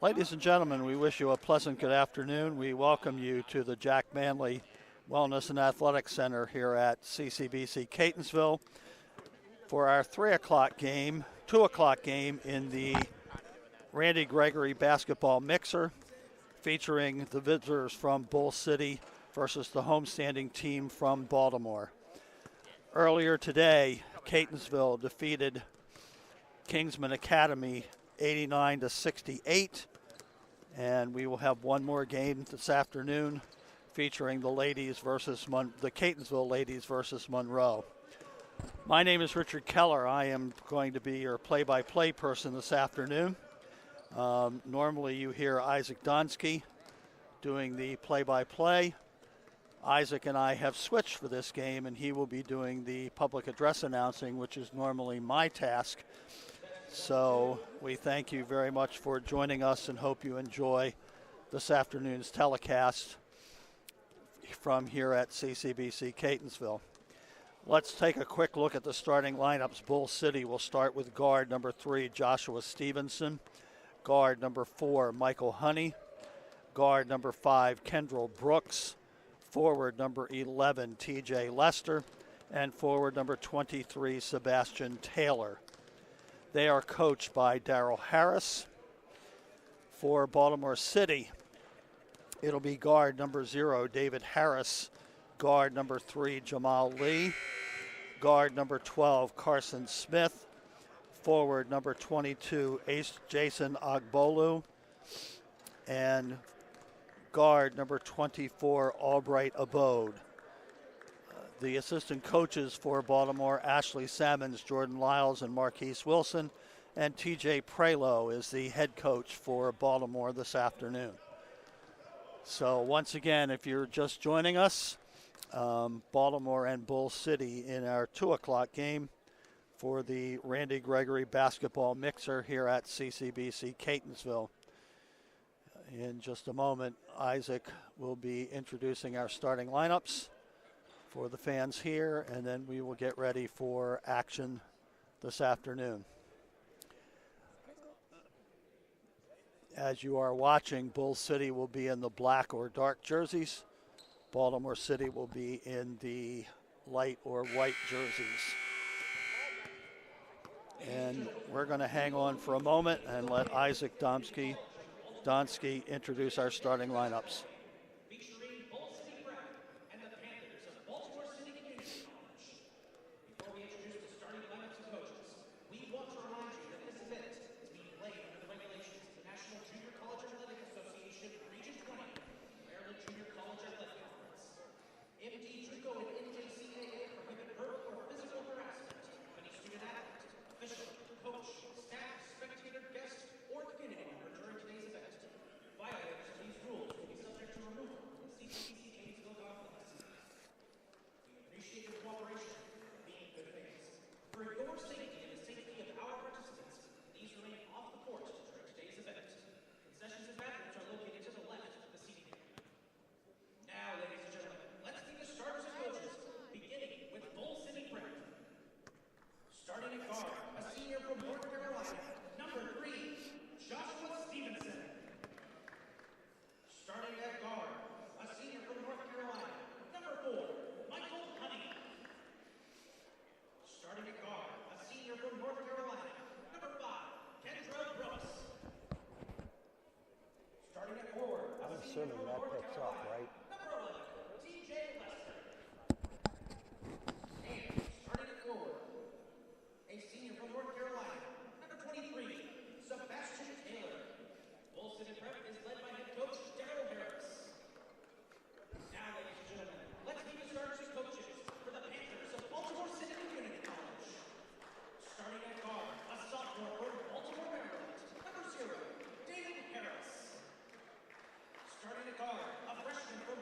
Ladies and gentlemen, we wish you a pleasant good afternoon. We welcome you to the Jack Manley Wellness and Athletics Center here at CCBC Catonsville for our 2 o'clock game in the Randy Gregory basketball mixer, featuring the visitors from Bull City versus the homestanding team from Baltimore. Earlier today, Catonsville defeated Kingsman Academy 89-68, and we will have one more game this afternoon featuring the Catonsville ladies versus Monroe. My name is Richard Keller. I am going to be your play-by-play person this afternoon. Normally you hear Isaac Donsky doing the play-by-play. Isaac and I have switched for this game, and he will be doing the public address announcing, which is normally my task. So we thank you very much for joining us and hope you enjoy this afternoon's telecast from here at CCBC Catonsville. Let's take a quick look at the starting lineups. Bull City will start with guard number 3, Joshua Stevenson. Guard number 4, Michael Honey. Guard number 5, Kendrell Brooks. Forward number 11, TJ Lester. And forward number 23, Sebastian Taylor. They are coached by Darrell Harris. For Baltimore City, it'll be guard number 0, David Harris. Guard number 3, Jamal Lee. Guard number 12, Carson Smith. Forward number 22, Jason Agbolu. And guard number 24, Albright Abode. The assistant coaches for Baltimore, Ashley Sammons, Jordan Lyles, and Marquise Wilson. And TJ Prelo is the head coach for Baltimore this afternoon. So once again, if you're just joining us, Baltimore and Bull City in our 2 o'clock game for the Randy Gregory basketball mixer here at CCBC Catonsville. In just a moment, Isaac will be introducing our starting lineups for the fans here, and then we will get ready for action this afternoon. As you are watching, Bull City will be in the black or dark jerseys. Baltimore City will be in the light or white jerseys. And we're going to hang on for a moment and let Isaac Donsky introduce our starting lineups. Assuming that picks up, right? TJ Lester. And starting at forward, a senior from North Carolina, number 23, Sebastian Taylor. Bull City Prep is led by head coach Darrell Harris. Now, ladies and gentlemen, let's meet the starters and coaches for the Panthers of Baltimore City Community College. Starting at guard, a sophomore from Baltimore, Maryland, number 0, David Harris. Starting at guard, a freshman from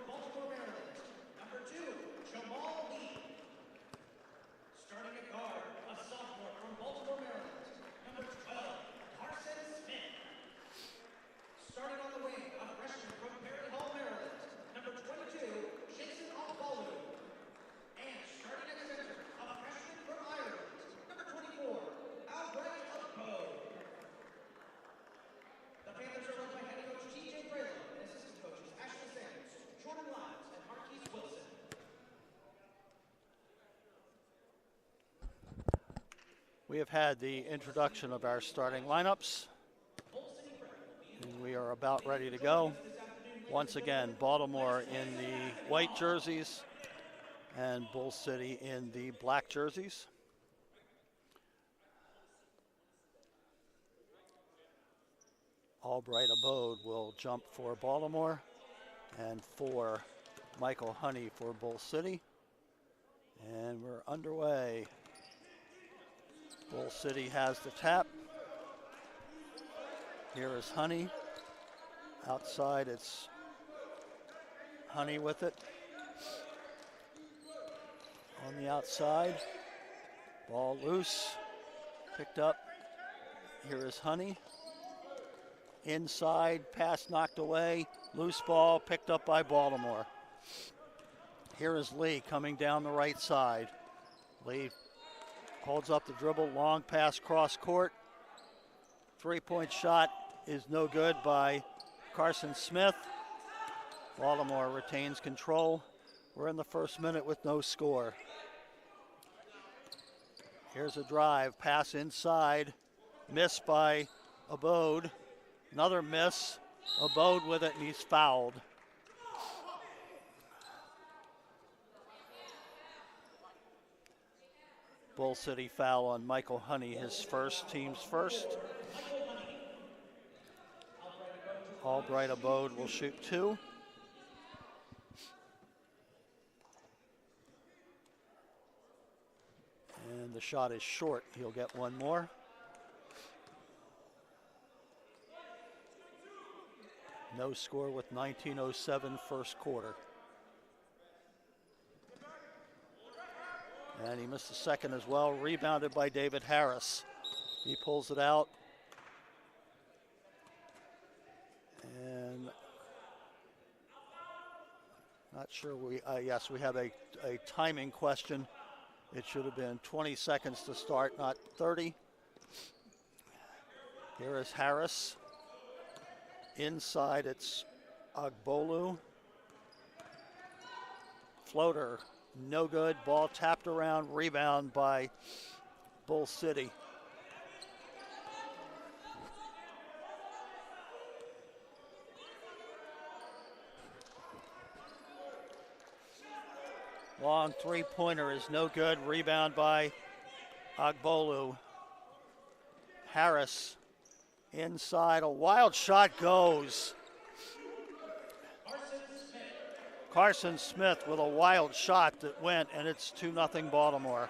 We have had the introduction of our starting lineups, and we are about ready to go. Once again, Baltimore in the white jerseys and Bull City in the black jerseys. Albright Abode will jump for Baltimore, and for Michael Honey for Bull City. And we're underway. Bull City has the tap. Here is Honey. Outside, it's Honey with it. On the outside, ball loose, picked up. Here is Honey. Inside, pass knocked away, loose ball picked up by Baltimore. Here is Lee coming down the right side. Lee holds up the dribble, long pass cross court. Three-point shot is no good by Carson Smith. Baltimore retains control. We're in the first minute with no score. Here's a drive, pass inside, missed by Abode. Another miss, Abode with it, and he's fouled. Bull City foul on Michael Honey, his first, team's first. Albright Abode will shoot two. And the shot is short, he'll get one more. No score with 19:07 first quarter. And he missed the second as well, rebounded by David Harris. He pulls it out. And not sure yes, we have a timing question. It should have been 20 seconds to start, not 30. Here is Harris. Inside, it's Agbolu. Floater, no good. Ball tapped around, rebound by Bull City. Long three-pointer is no good. Rebound by Agbolu. Harris inside, a wild shot goes. Carson Smith with a wild shot that went, and it's 2-0 Baltimore.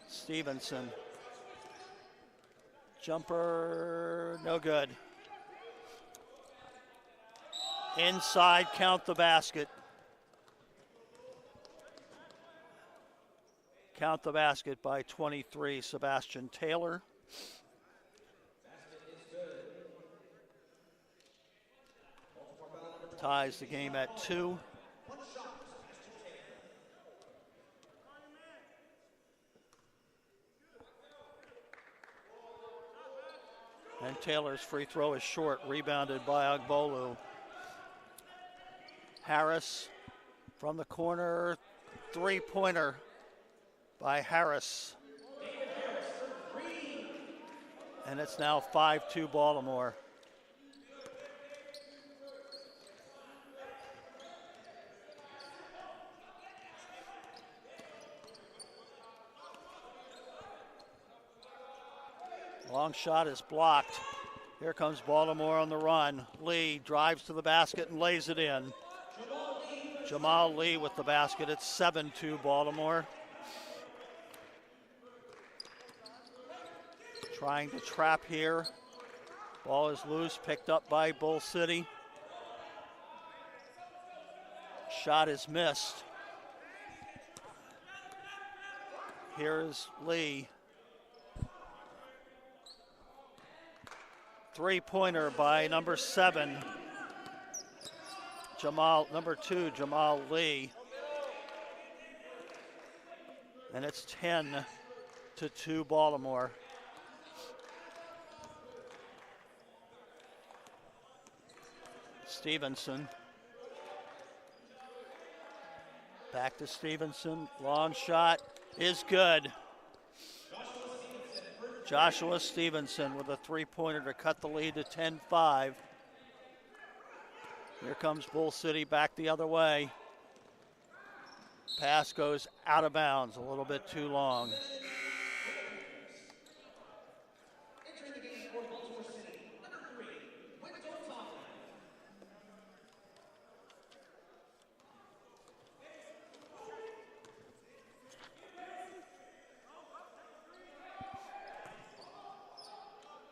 Stevenson. Jumper, no good. Inside, count the basket. Count the basket by 23, Sebastian Taylor. Ties the game at 2. And Taylor's free throw is short, rebounded by Agbolu. Harris from the corner, three-pointer by Harris. And it's now 5-2 Baltimore. Long shot is blocked. Here comes Baltimore on the run. Lee drives to the basket and lays it in. Jamal Lee with the basket. It's 7-2 Baltimore. Trying to trap here. Ball is loose, picked up by Bull City. Shot is missed. Here's Lee. Three-pointer by number 7. Number 2, Jamal Lee. And it's 10-2 Baltimore. Stevenson. Back to Stevenson. Long shot is good. Joshua Stevenson with a three-pointer to cut the lead to 10-5. Here comes Bull City back the other way. Pass goes out of bounds, a little bit too long.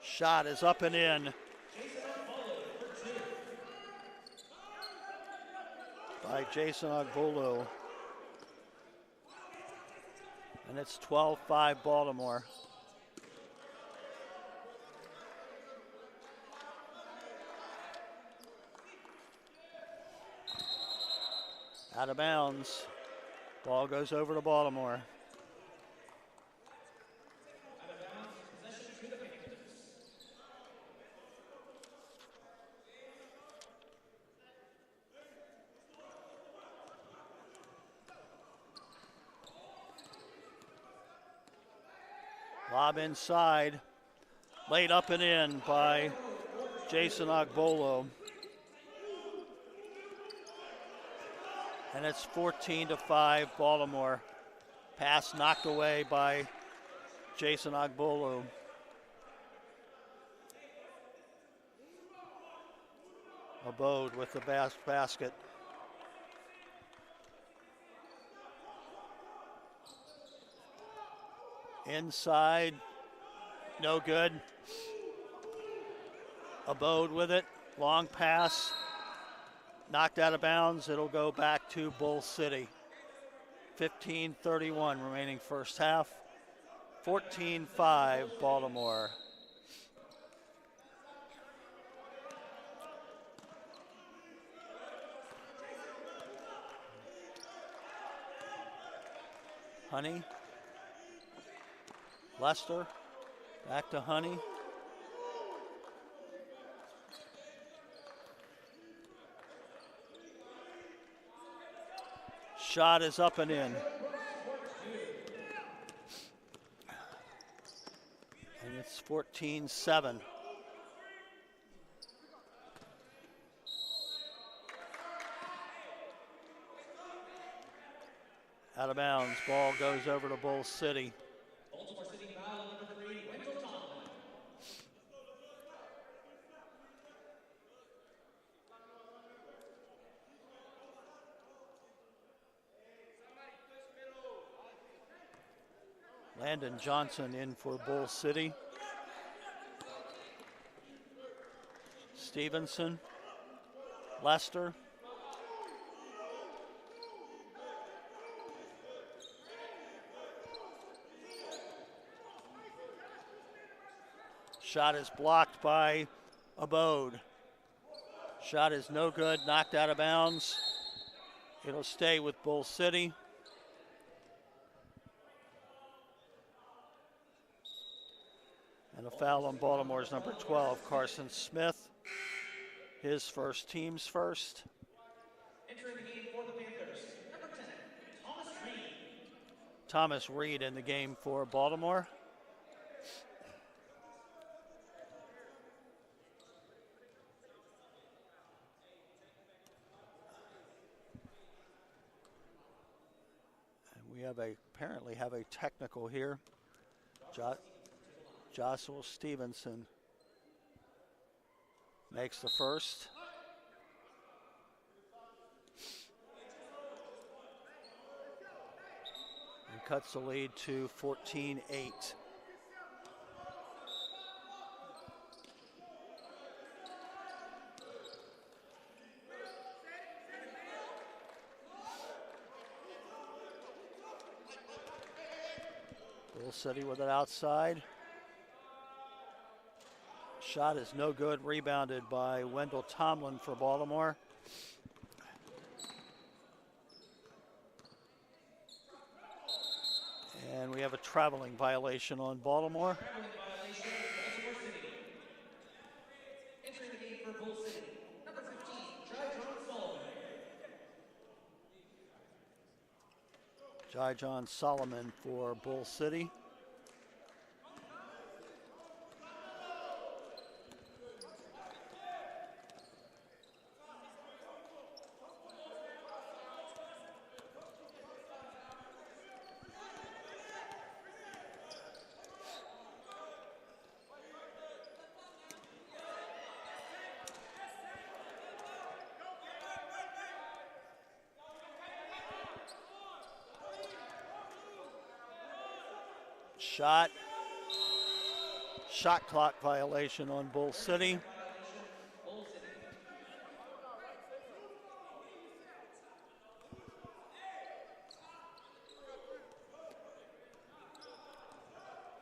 Shot is up and in by Jason Ogbolu. And it's 12-5 Baltimore. Out of bounds. Ball goes over to Baltimore. Lob inside, laid up and in by Jason Ogbolu. And it's 14-5 Baltimore. Pass knocked away by Jason Ogbolu. Abode with the basket. Inside, no good. Abode with it, long pass, knocked out of bounds. It'll go back to Bull City. 15:31 remaining first half. 14-5 Baltimore. Honey. Lester, back to Honey. Shot is up and in. And it's 14-7. Out of bounds, ball goes over to Bull City. Landon Johnson in for Bull City. Stevenson, Lester. Shot is blocked by Abode. Shot is no good, knocked out of bounds. It'll stay with Bull City. And a foul on Baltimore's number 12, Carson Smith. His first, team's first. Entering the game for the Panthers, number 10, Thomas Reed. Thomas Reed in the game for Baltimore. And we apparently have a technical here. Joshua Stevenson makes the first. And cuts the lead to 14-8. Bull City with it outside. Shot is no good, rebounded by Wendell Tomlin for Baltimore. And we have a traveling violation on Baltimore. Entering the game for Bull City, number 15, John Solomon for Bull City. Shot clock violation on Bull City.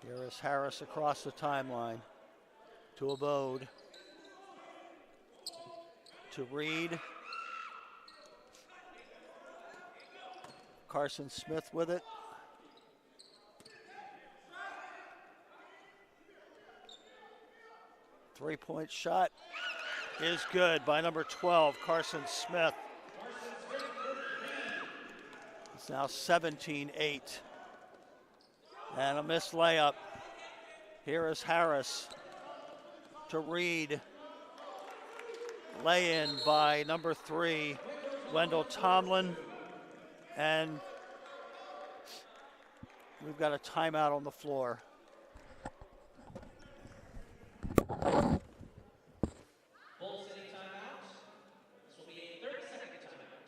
Here is Harris across the timeline to Abode, to Reed. Carson Smith with it. Three-point shot is good by number 12, Carson Smith. It's now 17-8. And a missed layup. Here is Harris to Reed. Lay-in by number 3, Wendell Tomlin. And we've got a timeout on the floor. Bull City timeout. This will be a 30-second timeout.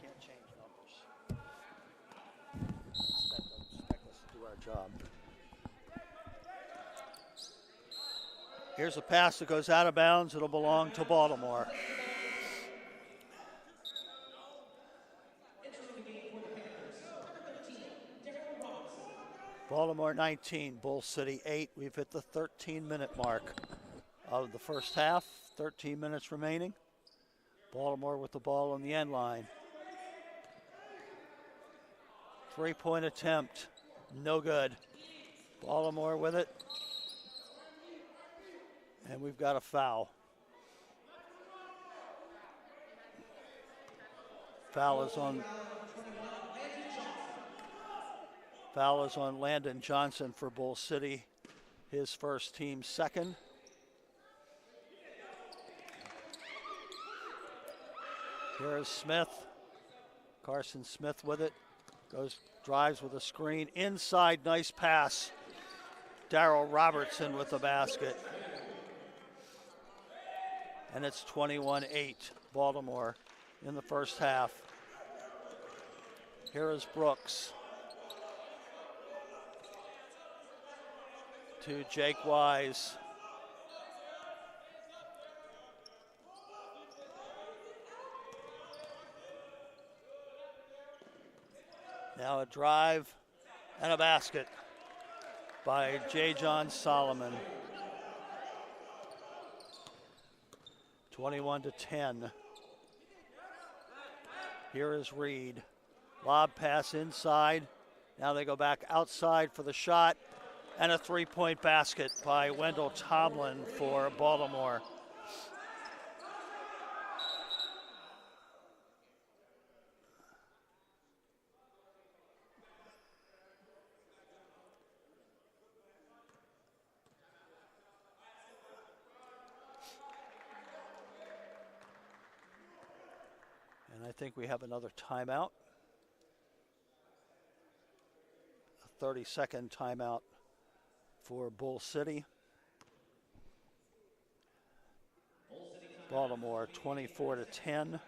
Can't change numbers. Expect us to do our job. Here's a pass that goes out of bounds. It'll belong to Baltimore. Baltimore 19, Bull City 8. We've hit the 13-minute mark of the first half. 13 minutes remaining. Baltimore with the ball on the end line. Three-point attempt, no good. Baltimore with it. And we've got a foul. Foul is on Landon Johnson for Bull City, his first, team second. Here is Smith. Carson Smith with it. Drives with a screen. Inside, nice pass. Darrell Robertson with the basket. And it's 21-8, Baltimore in the first half. Here is Brooks. To Jake Wise. Now a drive and a basket by John Solomon. 21-10. Here is Reed. Lob pass inside. Now they go back outside for the shot. And a three-point basket by Wendell Tomlin for Baltimore. And I think we have another timeout. A 30-second timeout for Bull City. Baltimore 24-10.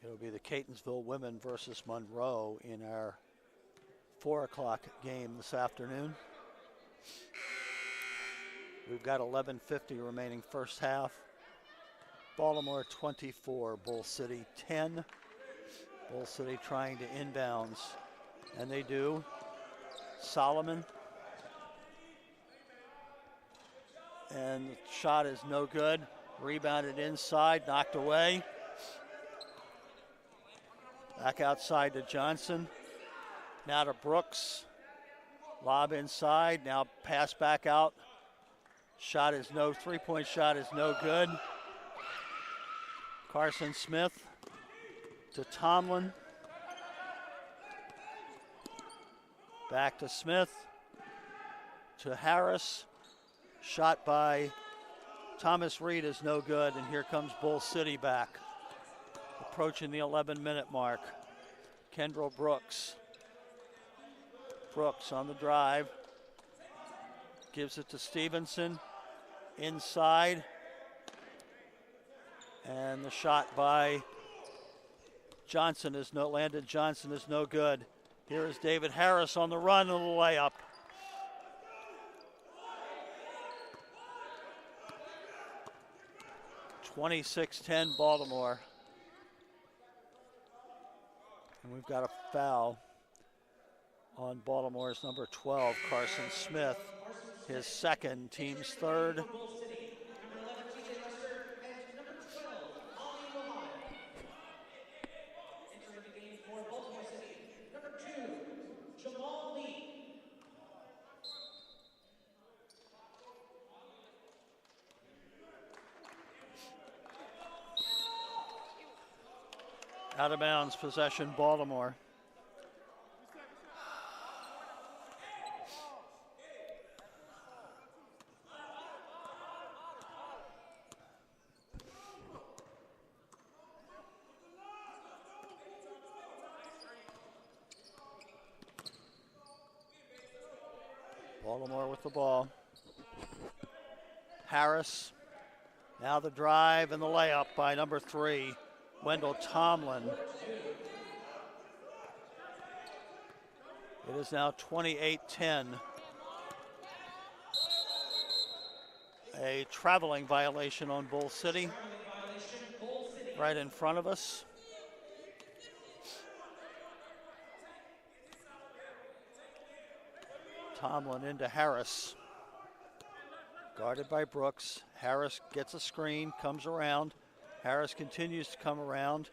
It'll be the Catonsville women versus Monroe in our 4 o'clock game this afternoon. We've got 11:50 remaining first half. Baltimore 24, Bull City 10. Bull City trying to inbounds, and they do. Solomon. And the shot is no good. Rebounded inside, knocked away. Back outside to Johnson. Now to Brooks. Lob inside, now pass back out. Shot is no, three-point shot is no good. Carson Smith to Tomlin. Back to Smith. To Harris. Shot by Thomas Reed is no good, and here comes Bull City back. Approaching the 11-minute mark. Kendall Brooks. Brooks on the drive. Gives it to Stevenson. Inside. And the shot by Johnson is no, Landon Johnson is no good. Here is David Harris on the run and the layup. (26-10) Baltimore. And we've got a foul on Baltimore's number 12, Carson Smith. His second, team's third. Out of bounds, possession, Baltimore. Baltimore with the ball. Harris, now the drive and the layup by number 3. Wendell Tomlin. It is now 28-10. A traveling violation on Bull City. Right in front of us. Tomlin into Harris. Guarded by Brooks. Harris gets a screen, comes around. Harris continues to come around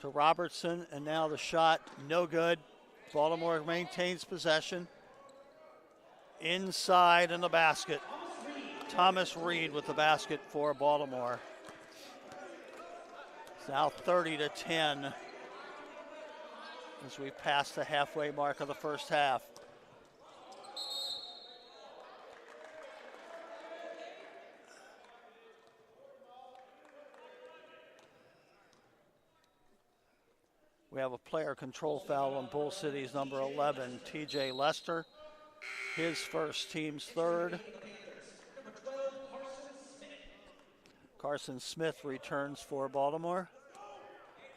to Robertson, and now the shot, no good. Baltimore maintains possession. Inside in the basket. Thomas Reed with the basket for Baltimore. It's now 30-10 as we pass the halfway mark of the first half. We have a player control foul on Bull City's number 11, TJ Lester. His first, team's third. Carson Smith returns for Baltimore.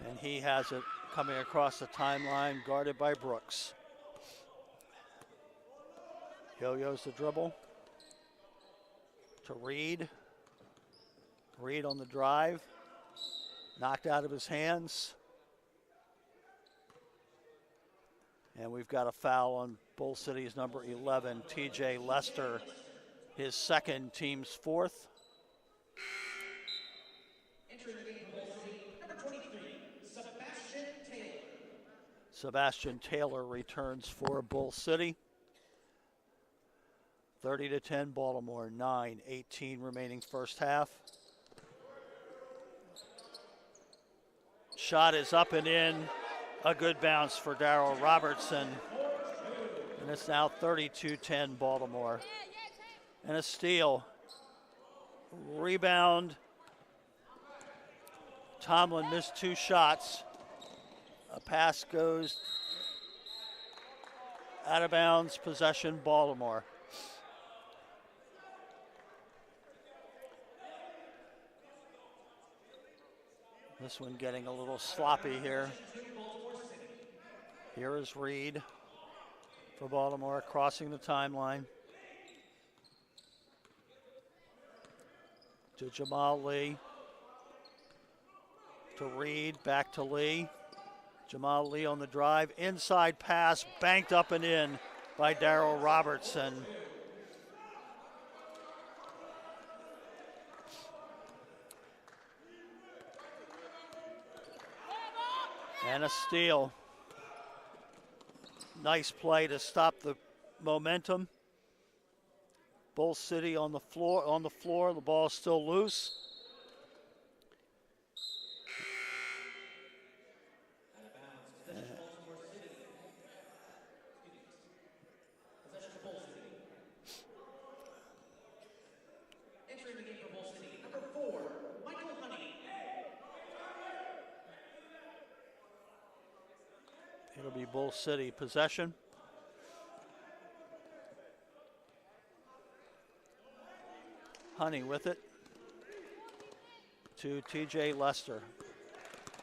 And he has it coming across the timeline, guarded by Brooks. Yo-yo's the dribble. To Reed. Reed on the drive. Knocked out of his hands. And we've got a foul on Bull City's number 11, TJ Lester. His second, team's fourth. Entering the game, Bull City, number 23, Sebastian Taylor. Sebastian Taylor returns for Bull City. 30-10 Baltimore, 9:18 remaining first half. Shot is up and in. A good bounce for Darrell Robertson. And it's now 32-10 Baltimore. And a steal. Rebound. Tomlin missed 2 shots. A pass goes out of bounds. Possession, Baltimore. The This one getting a little sloppy here. Here is Reed for Baltimore, crossing the timeline. To Jamal Lee. To Reed, back to Lee. Jamal Lee on the drive. Inside pass, banked up and in by Darrell Robertson. And a steal. Nice play to stop the momentum. Bull City on the floor. The ball's still loose. Entering the game for Bull City, number 4, Michael Honey. It'll be Bull City possession. Honey with it to TJ Lester.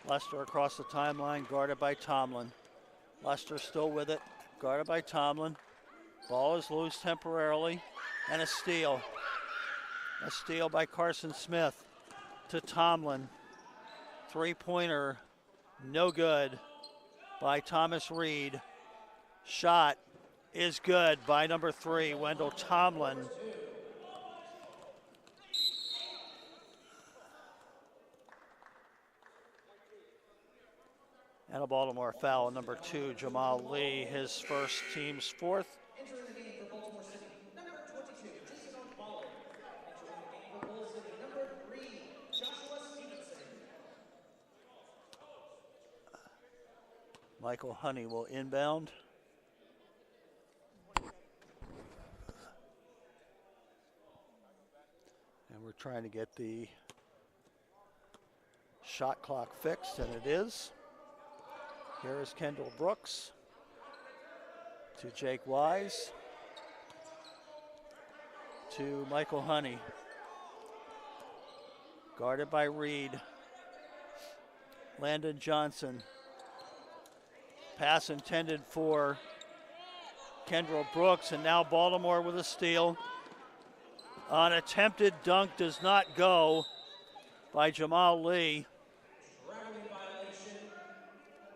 Lester across the timeline, guarded by Tomlin. Lester still with it, guarded by Tomlin. Ball is loose temporarily, and a steal. A steal by Carson Smith to Tomlin. Three-pointer, no good by Thomas Reed. Shot is good by number 3, Wendell Tomlin. And a Baltimore foul, number 2, Jamal Lee, his first, team's 4th. Entering the game for Baltimore City, number 22, Jason Ball. Entering the game for Bull City, number 3, Joshua Stevenson. Michael Honey will inbound. And we're trying to get the shot clock fixed, and it is. Here is Kendall Brooks to Jake Wise to Michael Honey. Guarded by Reed. Landon Johnson. Pass intended for Kendall Brooks, and now Baltimore with a steal. An attempted dunk does not go by Jamal Lee.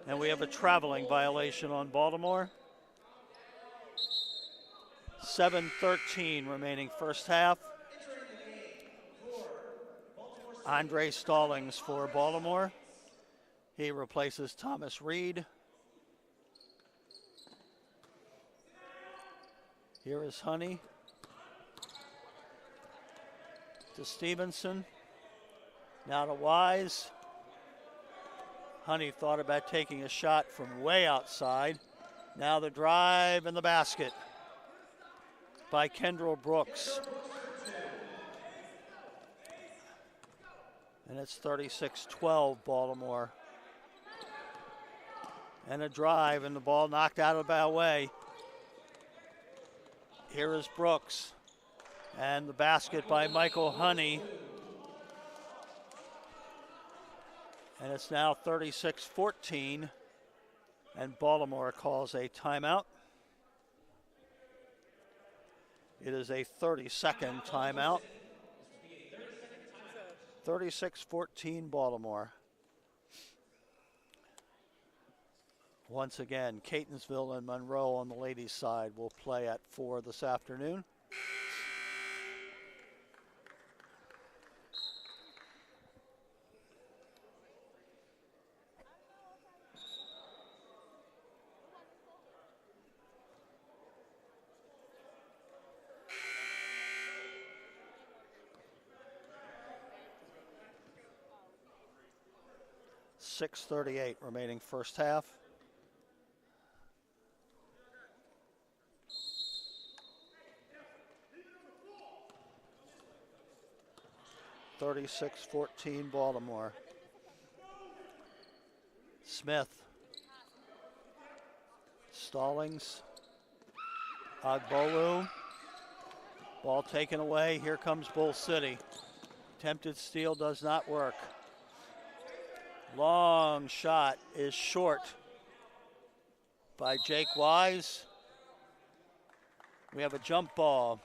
And we have a traveling violation on Baltimore. 7:13 remaining first half. Andre Stallings for Baltimore. He replaces Thomas Reed. Here is Honey to Stevenson. Now to Wise. Honey thought about taking a shot from way outside. Now the drive and the basket by Kendall Brooks. And it's 36-12 Baltimore. And a drive, and the ball knocked out of our way. Here is Brooks. And the basket by Michael Honey. And it's now 36-14. And Baltimore calls a timeout. It is a 30-second timeout. 36-14 Baltimore. Once again, Catonsville and Monroe on the ladies' side will play at 4 this afternoon. .638 remaining first half. .36-14 Baltimore. Smith. Stallings. Agbolu. Ball taken away. Here comes Bull City. Attempted steal does not work. Long shot is short by Jake Wise. We have a jump ball.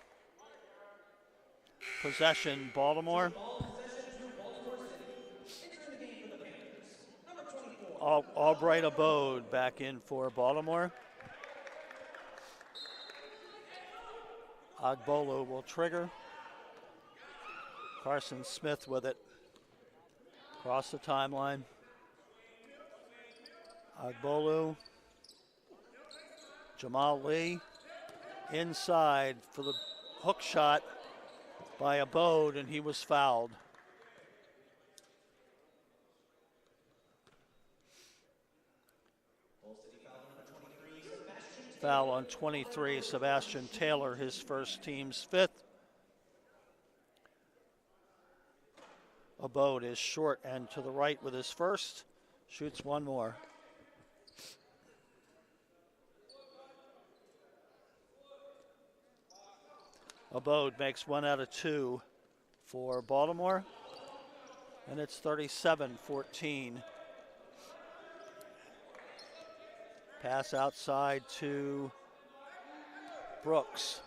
Possession, Baltimore. Albright Abode back in for Baltimore. Agbolu will trigger. Carson Smith with it. Across the timeline. Agbolu. Jamal Lee. Inside for the hook shot by Abode, and he was fouled. Foul on 23, Sebastian Taylor, his first, team's fifth. Abode is short and to the right with his first. Shoots one more. Abode makes 1 out of 2 for Baltimore. And it's 37-14. Pass outside to Brooks.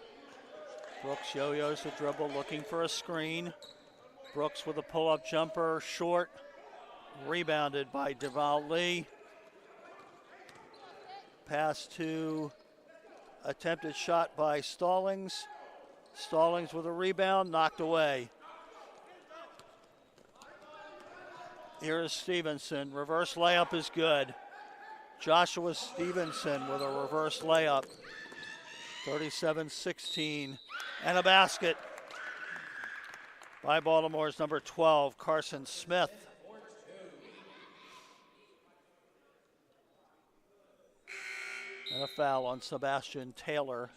Brooks yo-yos the dribble, looking for a screen. Brooks with a pull-up jumper, short. Rebounded by Jamal Lee. Pass to attempted shot by Stallings. Stallings with a rebound, knocked away. Here is Stevenson. Reverse layup is good. Joshua Stevenson with a reverse layup. 37-16. And a basket by Baltimore's number 12, Carson Smith. And a foul on Sebastian Taylor.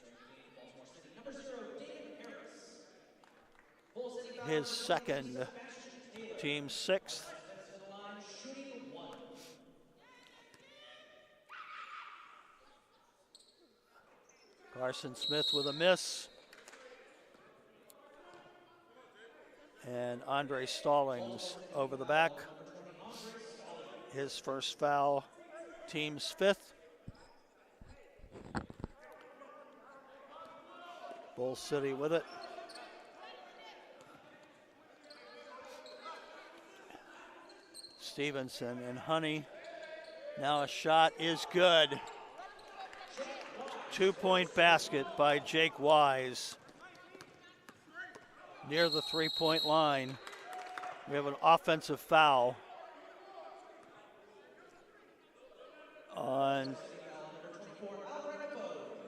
His second, team sixth. Carson Smith with a miss. And Andre Stallings over the back. His first foul, team's fifth. Bull City with it. Stevenson and Honey. Now a shot is good. 2-point basket by Jake Wise. Near the three-point line. We have an offensive foul on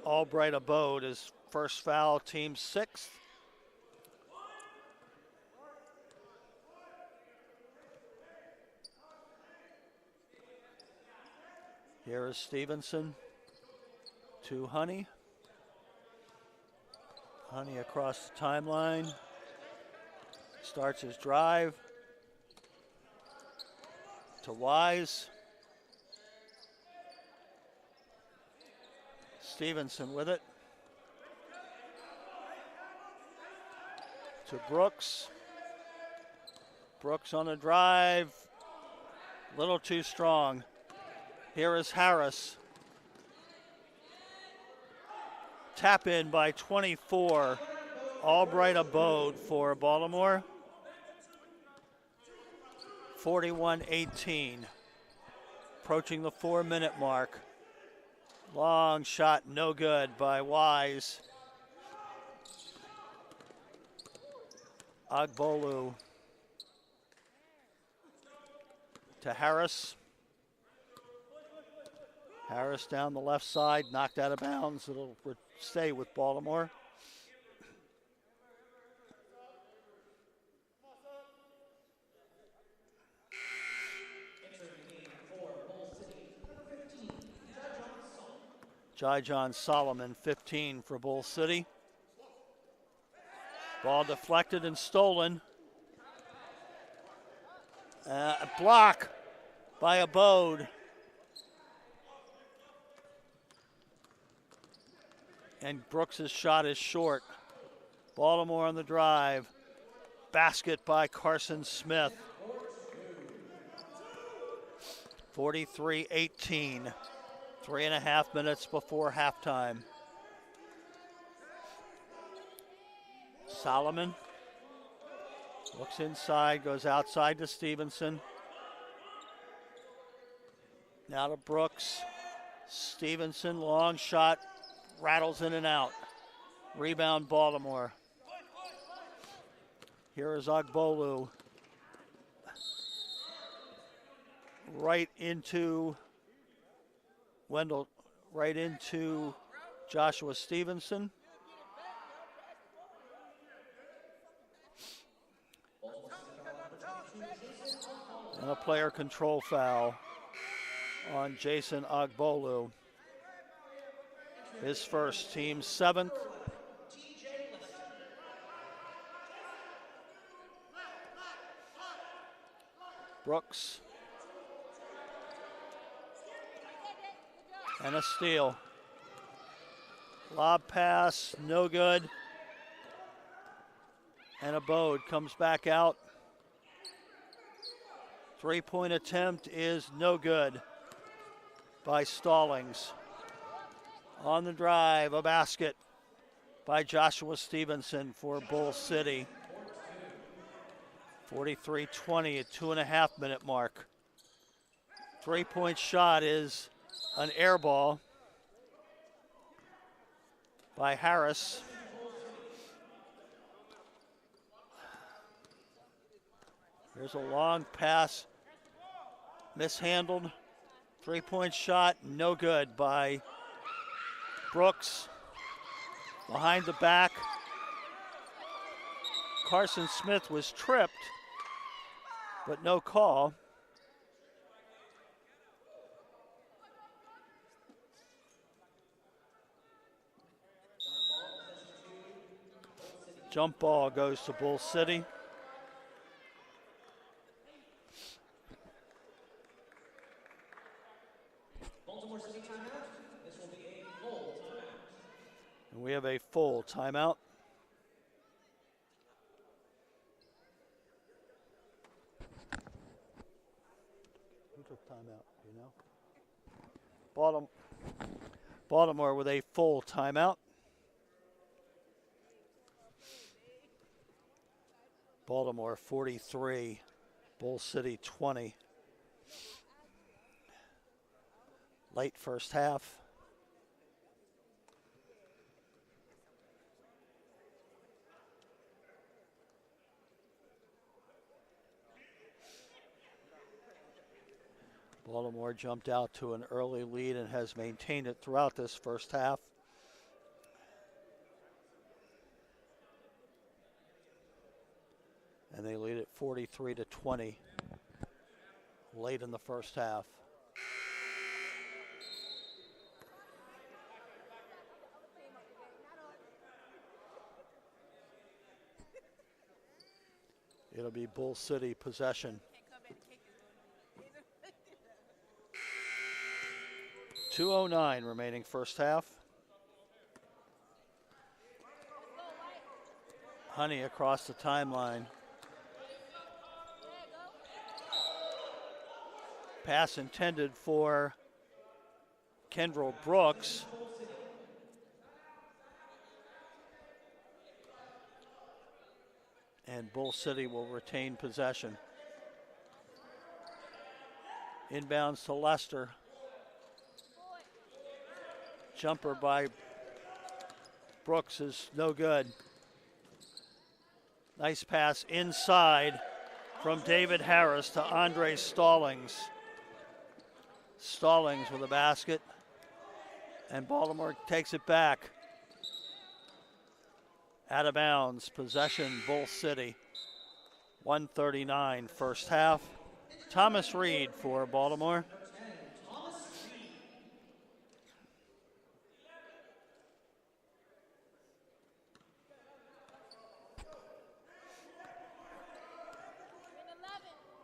Albright Abode. His first foul, team sixth. Here is Stevenson to Honey. Honey across the timeline. Starts his drive to Wise. Stevenson with it. To Brooks. Brooks on the drive. Little too strong. Here is Harris. Tap in by 24. Albright Abode for Baltimore. 41-18. Approaching the 4-minute mark. Long shot, no good by Wise. Agbolu to Harris. Harris down the left side, knocked out of bounds. It'll stay with Baltimore. John Solomon, 15 for Bull City. Ball deflected and stolen. A block by Abode. And Brooks' shot is short. Baltimore on the drive. Basket by Carson Smith. 43-18. 3.5 minutes before halftime. Solomon looks inside, goes outside to Stevenson. Now to Brooks. Stevenson, long shot, rattles in and out. Rebound Baltimore. Here is Ogbolu. Right into Wendell, right into Joshua Stevenson. And a player control foul on Jason Ogbolu. His first, team 7th. Brooks. And a steal. Lob pass, no good. And Abode comes back out. 3-point attempt is no good by Stallings. On the drive, a basket by Joshua Stevenson for Bull City. 43-20 at 2.5 minute mark. 3-point shot is an air ball by Harris. There's a long pass, mishandled. 3-point shot, no good by Brooks. Behind the back, Carson Smith was tripped, but no call. Jump ball goes to Bull City. Baltimore City timeout. This will be a full timeout. And we have a full timeout. Who took timeout, do you know? Baltimore with a full timeout. Baltimore 43, Bull City 20. Late first half. Baltimore jumped out to an early lead and has maintained it throughout this first half. And they lead it 43-20 late in the first half. It'll be Bull City possession. 2:09 remaining first half. Honey across the timeline. Pass intended for Kendrell Brooks. And Bull City will retain possession. Inbounds to Lester. Jumper by Brooks is no good. Nice pass inside from David Harris to Andre Stallings. Stallings with a basket. And Baltimore takes it back. Out of bounds, possession, Bull City. 1:39 first half. Thomas Reed for Baltimore.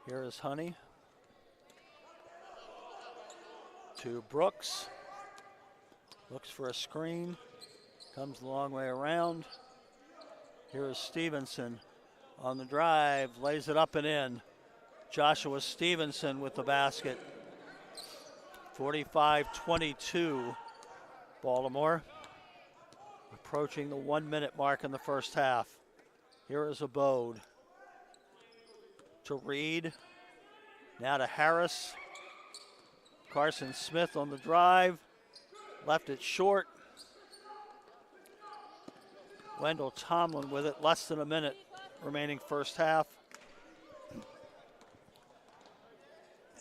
Here is Honey. To Brooks. Looks for a screen. Comes the long way around. Here is Stevenson on the drive. Lays it up and in. Joshua Stevenson with the basket. 45-22, Baltimore. Approaching the 1 minute mark in the first half. Here is Abode. To Reed. Now to Harris. Carson Smith on the drive. Left it short. Wendell Tomlin with it. Less than a minute remaining first half.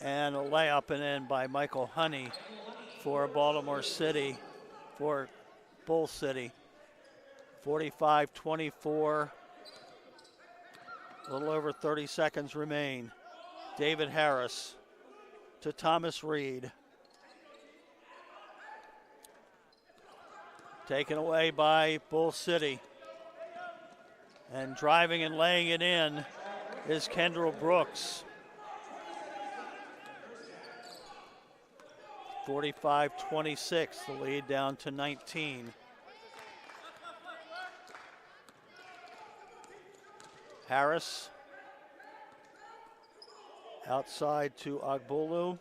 And a layup and in by Michael Honey for Baltimore City, for Bull City. 45-24. A little over 30 seconds remain. David Harris to Thomas Reed. Taken away by Bull City. And driving and laying it in is Kendall Brooks. 45-26, the lead down to 19. Harris outside to Agbolu.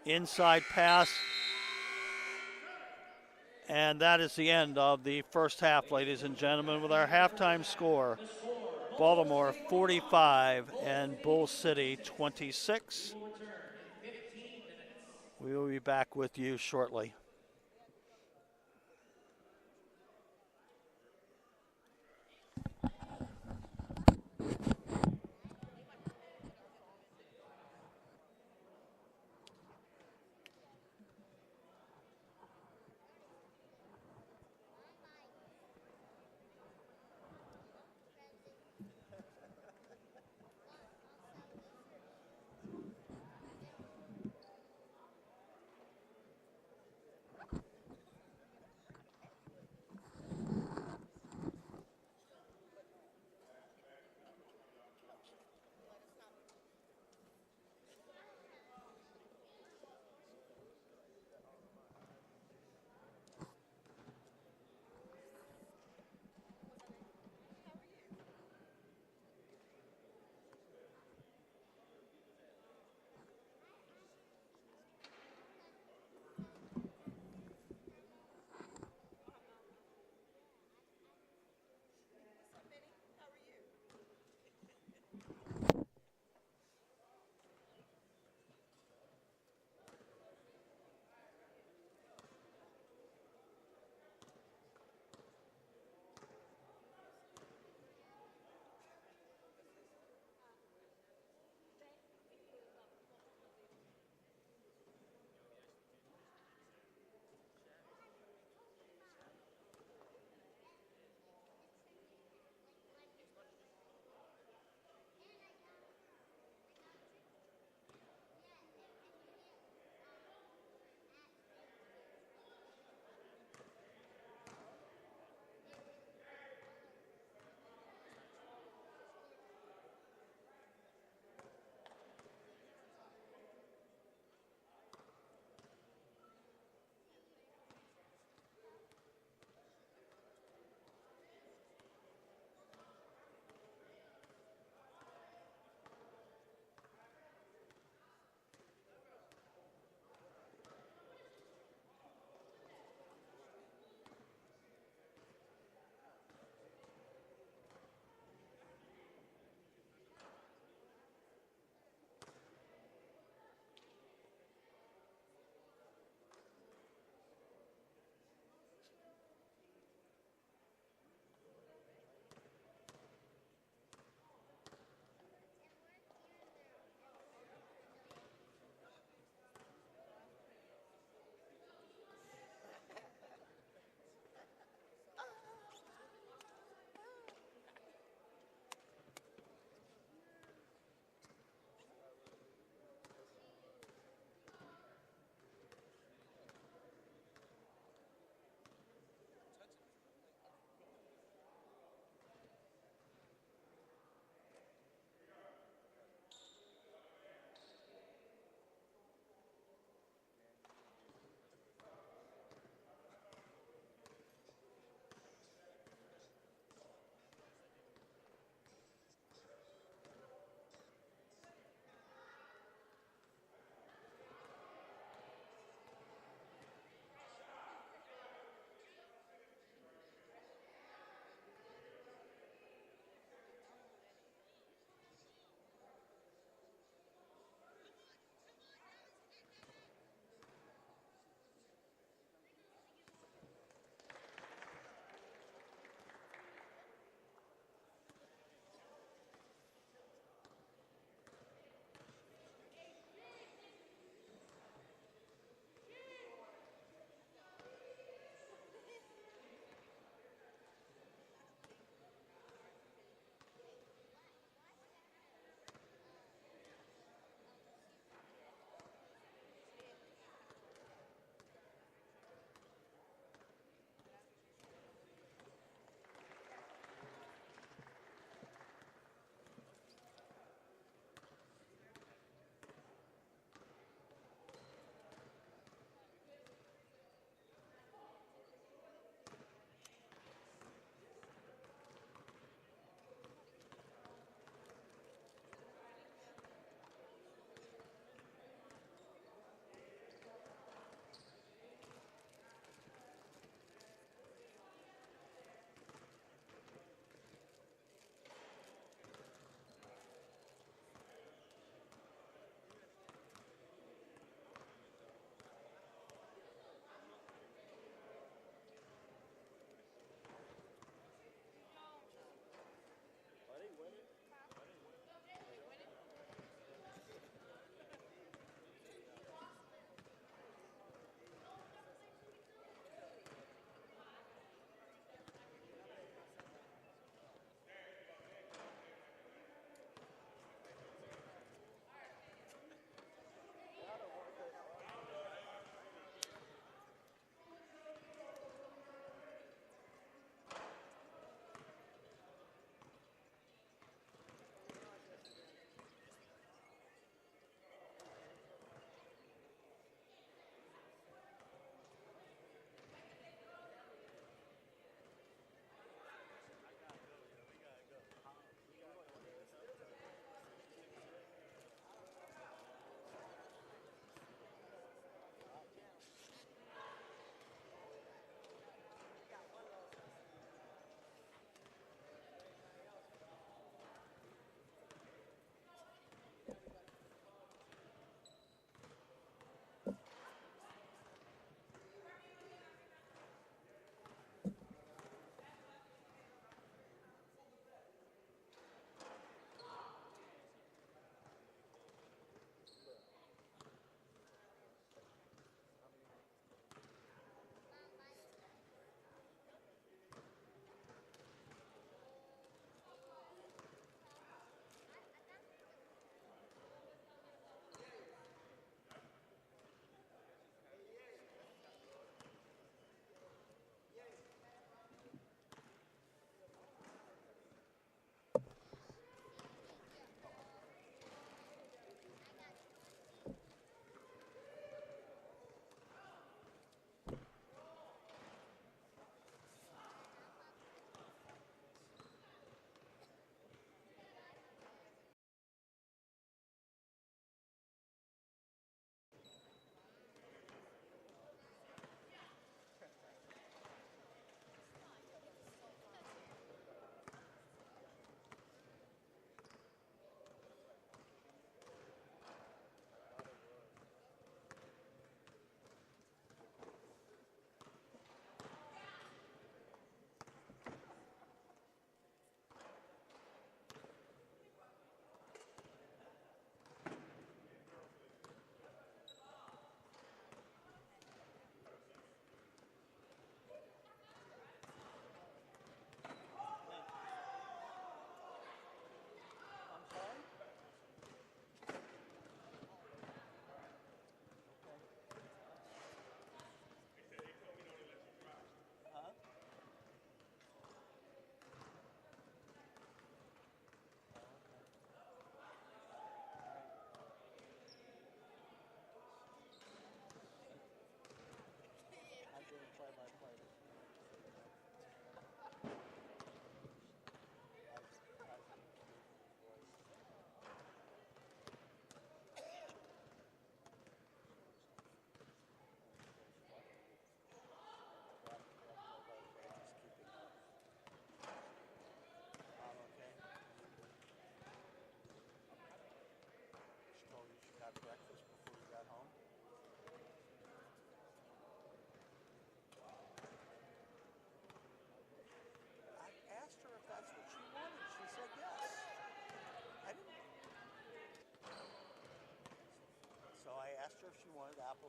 Inside pass. And that is the end of the first half, ladies and gentlemen, with our halftime score. Baltimore 45 and Bull City 26. We will be back with you shortly.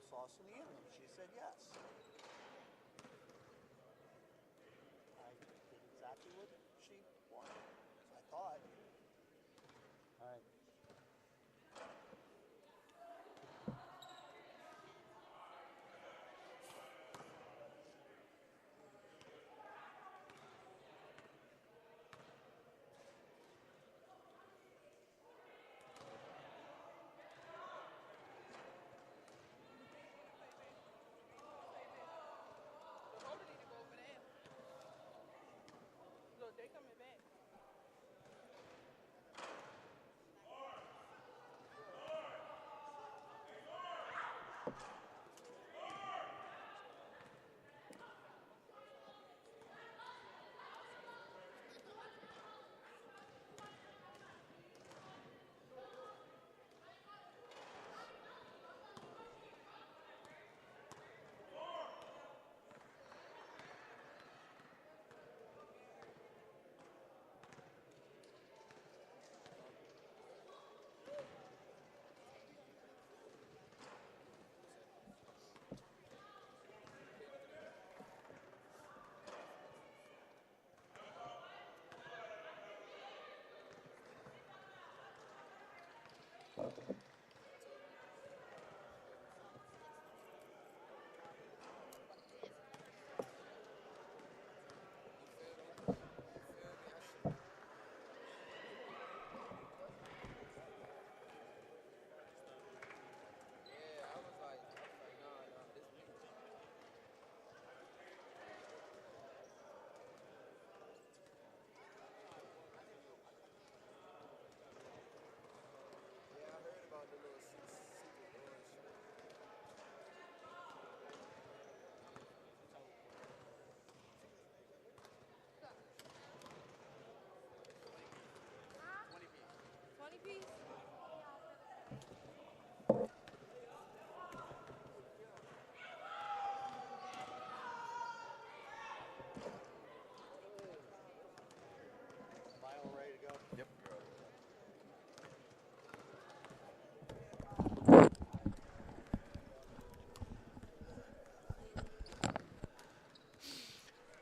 applesauce in the interim? She said yes. I did exactly what she wanted. I thought. All right.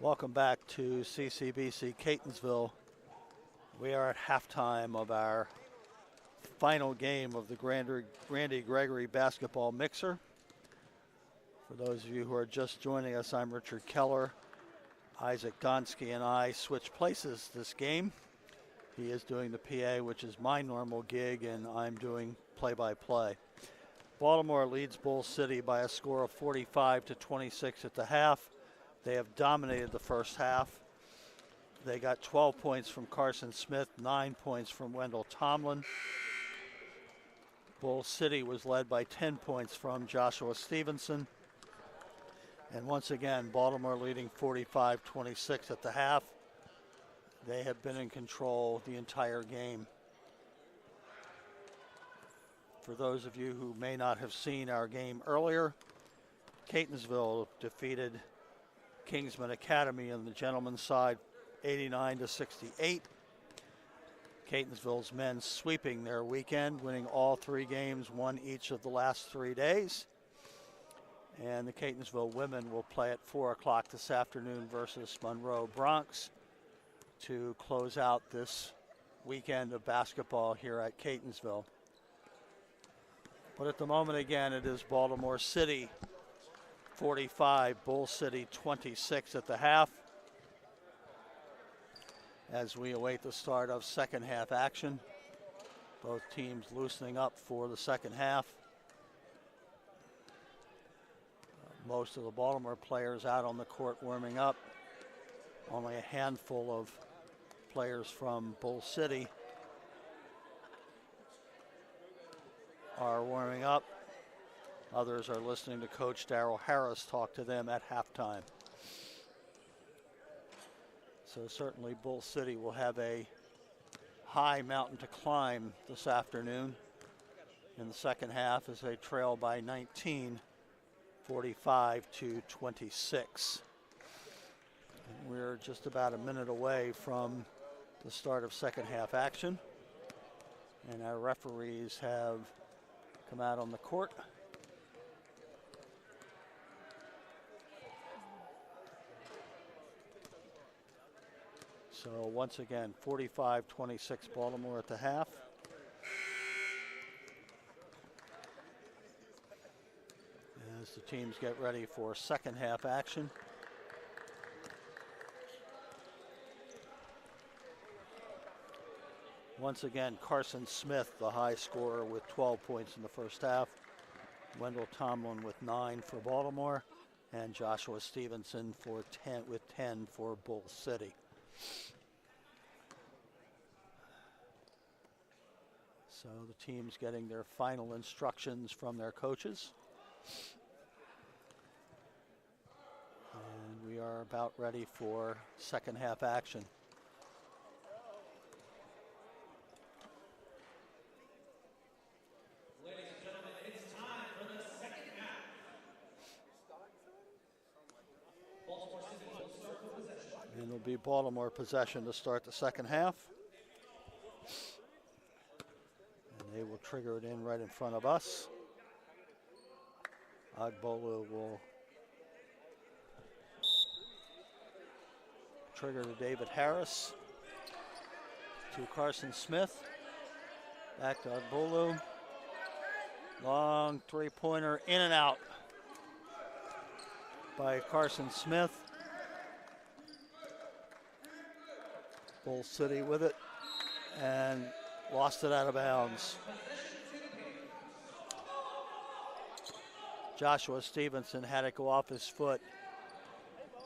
Welcome back to CCBC Catonsville. We are at halftime of our final game of the Randy Gregory basketball mixer. For those of you who are just joining us, I'm Richard Keller. Isaac Donsky and I switch places this game. He is doing the PA, which is my normal gig, and I'm doing play-by-play. Baltimore leads Bull City by a score of 45-26 at the half. They have dominated the first half. They got 12 points from Carson Smith, 9 points from Wendell Tomlin. Bull City was led by 10 points from Joshua Stevenson. And once again, Baltimore leading 45-26 at the half. They have been in control the entire game. For those of you who may not have seen our game earlier, Catonsville defeated Kingsman Academy on the gentlemen's side 89-68. Catonsville's men sweeping their weekend, winning all 3 games, won each of the last 3 days. And the Catonsville women will play at 4 o'clock this afternoon versus Monroe Bronx to close out this weekend of basketball here at Catonsville. But at the moment, again, it is Baltimore City 45, Bull City 26 at the half, as we await the start of second half action. Both teams loosening up for the second half. Most of the Baltimore players out on the court warming up. Only a handful of players from Bull City are warming up. Others are listening to Coach Darrell Harris talk to them at halftime. So certainly Bull City will have a high mountain to climb this afternoon in the second half as they trail by 19, 45-26. We're just about a minute away from the start of second half action. And our referees have come out on the court. So once again, 45-26 Baltimore at the half. As the teams get ready for second half action. Once again, Carson Smith, the high scorer with 12 points in the first half. Wendell Tomlin with 9 for Baltimore, and Joshua Stevenson with 10 for Bull City. So the team's getting their final instructions from their coaches. And we are about ready for second half action. Ladies and gentlemen, it's time for the second half. Baltimore City will start for possession. And it'll be Baltimore possession to start the second half. And they will trigger it in right in front of us. Agbolu will trigger to David Harris. To Carson Smith. Back to Agbolu. Long three-pointer in and out by Carson Smith. Bull City with it and lost it out of bounds. Joshua Stevenson had it go off his foot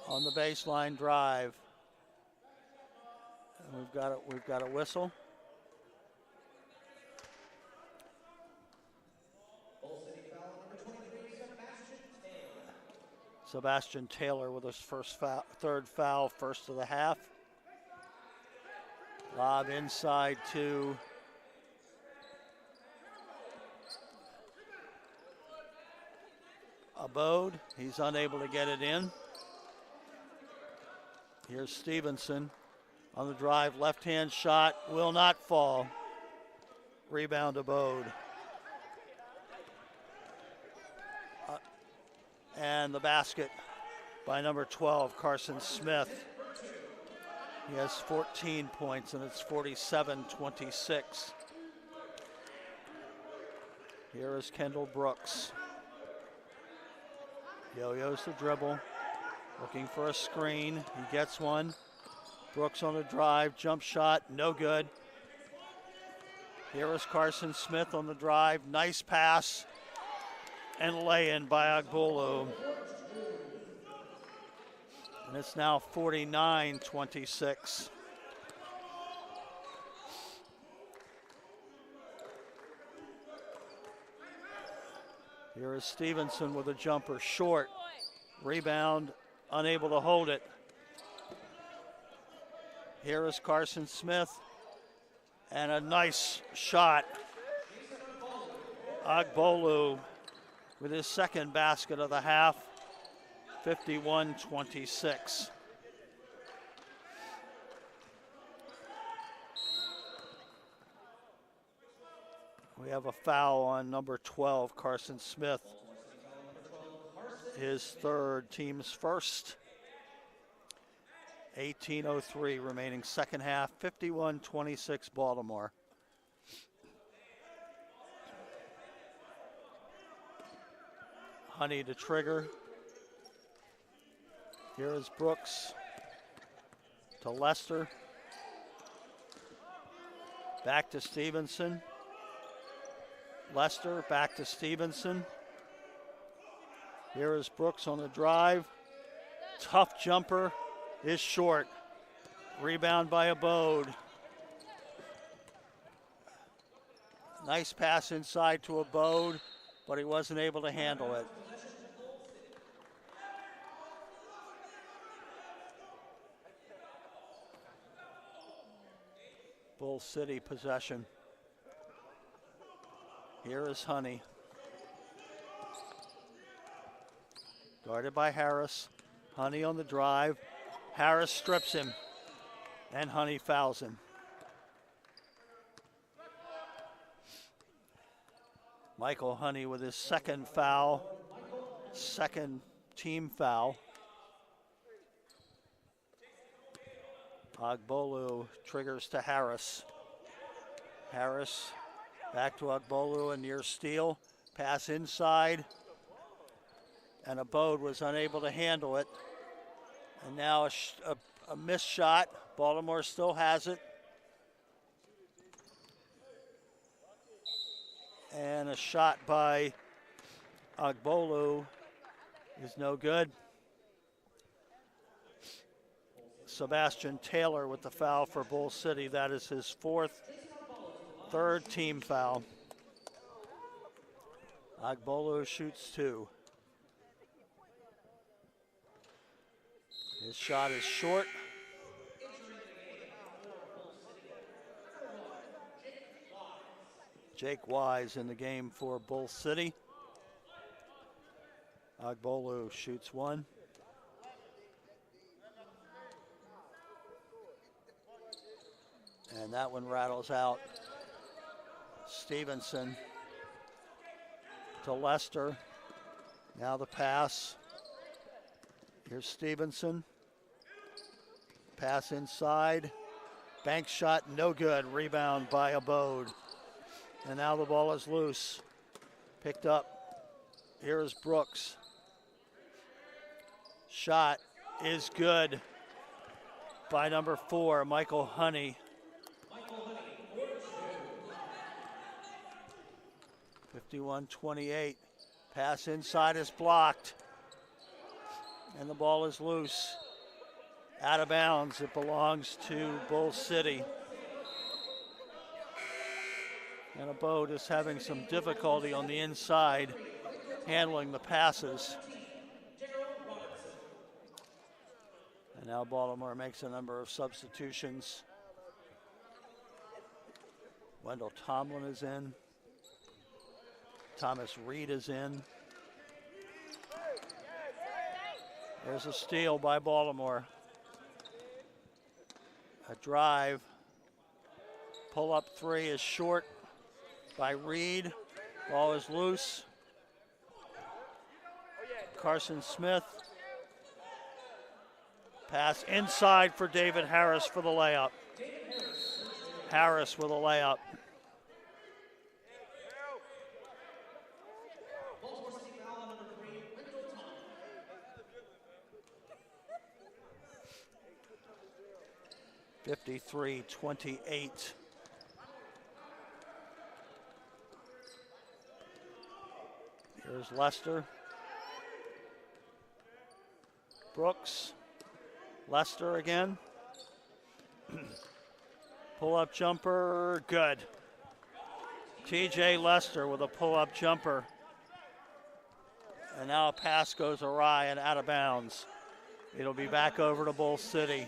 on the baseline drive. And we've got a whistle. Sebastian Taylor with his third foul, first of the half. Lob inside to Abode. He's unable to get it in. Here's Stevenson on the drive. Left-hand shot will not fall. Rebound Abode. And the basket by number 12, Carson Smith. He has 14 points, and it's 47-26. Here is Kendall Brooks. Yo-yos the dribble, looking for a screen. He gets one. Brooks on the drive, jump shot, no good. Here is Carson Smith on the drive, nice pass, and lay-in by Agbolu. And it's now 49-26. Here is Stevenson with a jumper, short. Rebound, unable to hold it. Here is Carson Smith, and a nice shot. Agbolu with his second basket of the half, 51-26. We have a foul on number 12, Carson Smith. His third, team's first. 18:03 remaining second half, 51-26 Baltimore. Honey to trigger. Here is Brooks to Lester. Back to Stevenson. Lester back to Stevenson. Here is Brooks on the drive. Tough jumper is short. Rebound by Abode. Nice pass inside to Abode, but he wasn't able to handle it. Bull City possession. Here is Honey. Guarded by Harris. Honey on the drive. Harris strips him, and Honey fouls him. Michael Honey with his second foul, second team foul. Agbolu triggers to Harris. Harris back to Agbolu, a near steal. Pass inside. And Abode was unable to handle it. And now a missed shot. Baltimore still has it. And a shot by Agbolu is no good. Sebastian Taylor with the foul for Bull City. That is his third team foul. Agbolu shoots 2. His shot is short. Jake Wise in the game for Bull City. Agbolu shoots 1. And that one rattles out. Stevenson to Lester. Now the pass. Here's Stevenson. Pass inside. Bank shot, no good. Rebound by Abode. And now the ball is loose. Picked up. Here is Brooks. Shot is good by number 4, Michael Honey. 51-28. Pass inside is blocked. And the ball is loose. Out of bounds. It belongs to Bull City. And Abode is having some difficulty on the inside handling the passes. And now Baltimore makes a number of substitutions. Wendell Tomlin is in. Thomas Reed is in. There's a steal by Baltimore. A drive. Pull-up 3 is short by Reed. Ball is loose. Carson Smith. Pass inside for David Harris for the layup. Harris with a layup. (53-28). Here's Lester. Brooks. Lester again. Pull-up jumper, good. TJ Lester with a pull-up jumper. And now a pass goes awry and out of bounds. It'll be back over to Bull City.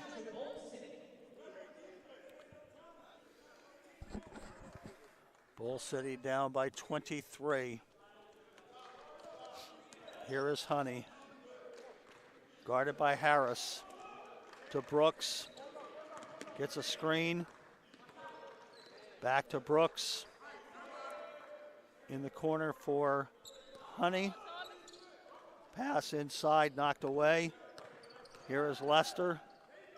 Bull City down by 23. Here is Honey. Guarded by Harris. To Brooks. Gets a screen. Back to Brooks. In the corner for Honey. Pass inside, knocked away. Here is Lester.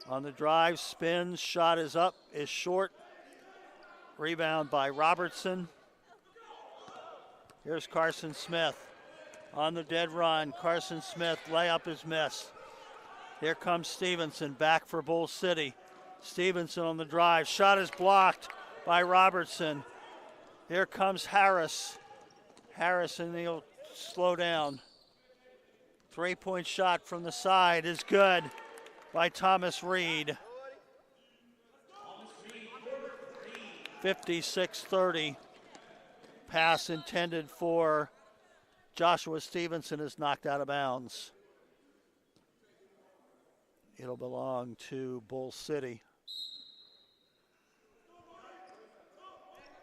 On the drive, spins, shot is up, is short. Rebound by Robertson. Here's Carson Smith. On the dead run, Carson Smith, layup is missed. Here comes Stevenson, back for Bull City. Stevenson on the drive, shot is blocked by Robertson. Here comes Harris. Harris, and he'll slow down. 3-point shot from the side is good by Thomas Reed. 56-30. Pass intended for Joshua Stevenson is knocked out of bounds. It'll belong to Bull City.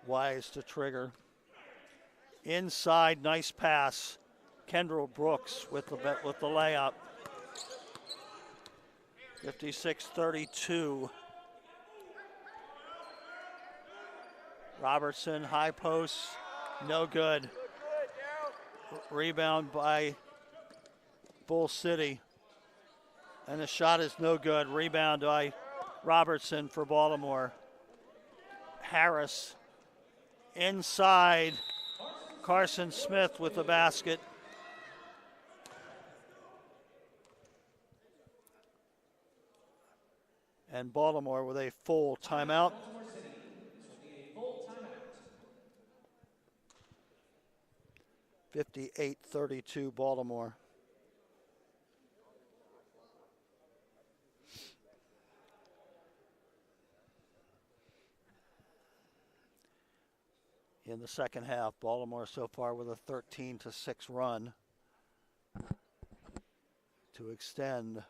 Wise to trigger. Inside, nice pass. Kendall Brooks with the layup. 56-32. Robertson, high post, no good. Rebound by Bull City. And the shot is no good. Rebound by Robertson for Baltimore. Harris inside. Carson Smith with the basket. And Baltimore with a full timeout. 58-32 Baltimore. In the second half, Baltimore so far with a 13-6 run to extend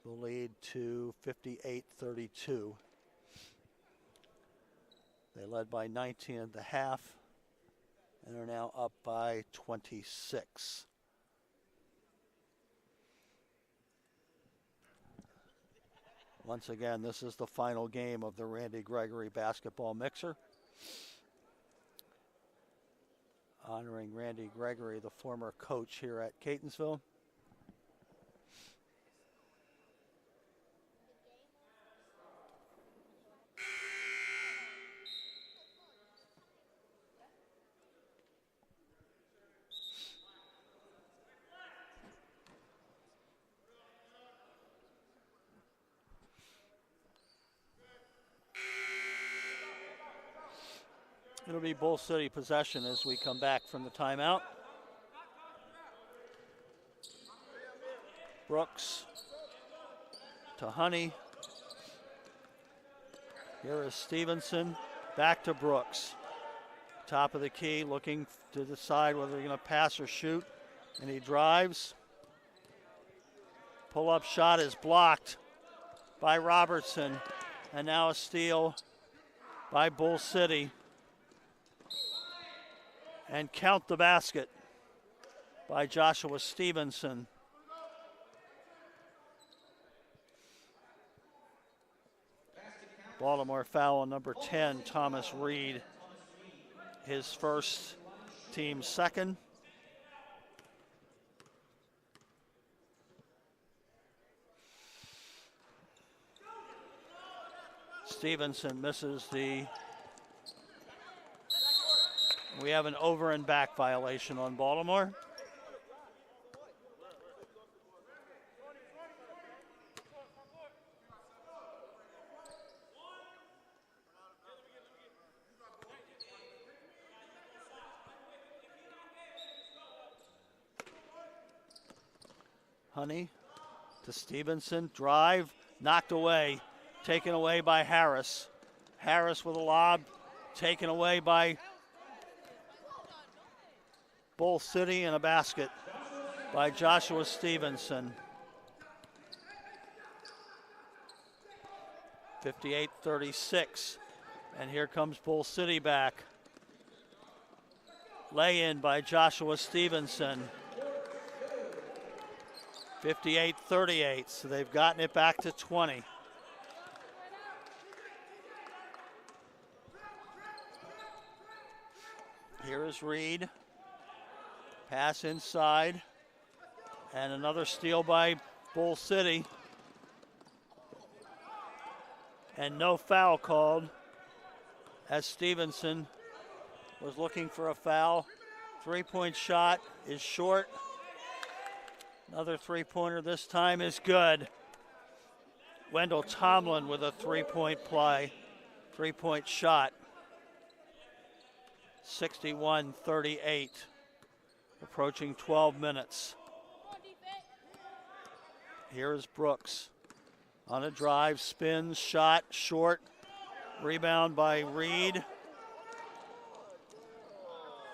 the lead to 58-32. They led by 19 at the half and are now up by 26. Once again, this is the final game of the Randy Gregory basketball mixer. Honoring Randy Gregory, the former coach here at Catonsville. It'll be Bull City possession as we come back from the timeout. Brooks to Honey. Here is Stevenson. Back to Brooks. Top of the key, looking to decide whether they're going to pass or shoot. And he drives. Pull-up shot is blocked by Robertson. And now a steal by Bull City. And count the basket by Joshua Stevenson. Baltimore foul on number 10, Thomas Reed. His first, team second. Stevenson misses the... We have an over and back violation on Baltimore. Honey to Stevenson, drive, knocked away, taken away by Harris. Harris with a lob, taken away by Bull City, and a basket by Joshua Stevenson. 58-36, and here comes Bull City back. Lay in by Joshua Stevenson. 58-38, so they've gotten it back to 20. Here is Reed. Pass inside. And another steal by Bull City. And no foul called as Stevenson was looking for a foul. Three-point shot is short. Another three-pointer this time is good. Wendell Tomlin with a three-point play, three-point shot. 61-38, approaching 12 minutes. Here is Brooks on a drive, spins, shot, short. Rebound by Reed.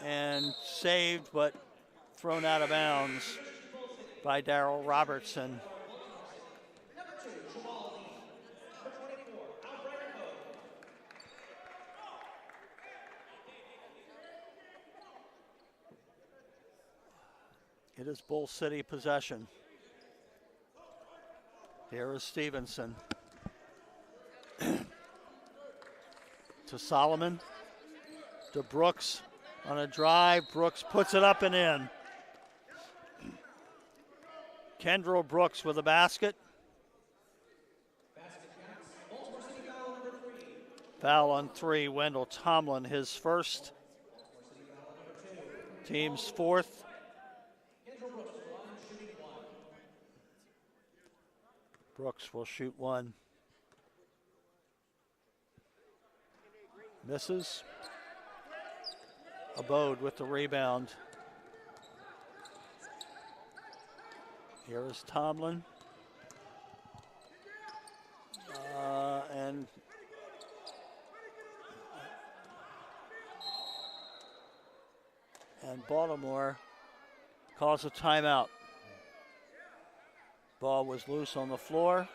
And saved, but thrown out of bounds by Darrell Robertson. It is Bull City possession. Here is Stevenson. To Solomon. To Brooks on a drive. Brooks puts it up and in. Kendrell Brooks with a basket. Foul on 3, Wendell Tomlin, his first. Team's fourth. Brooks will shoot one. Misses. Abode with the rebound. Here is Tomlin. And Baltimore calls a timeout. Ball was loose on the floor.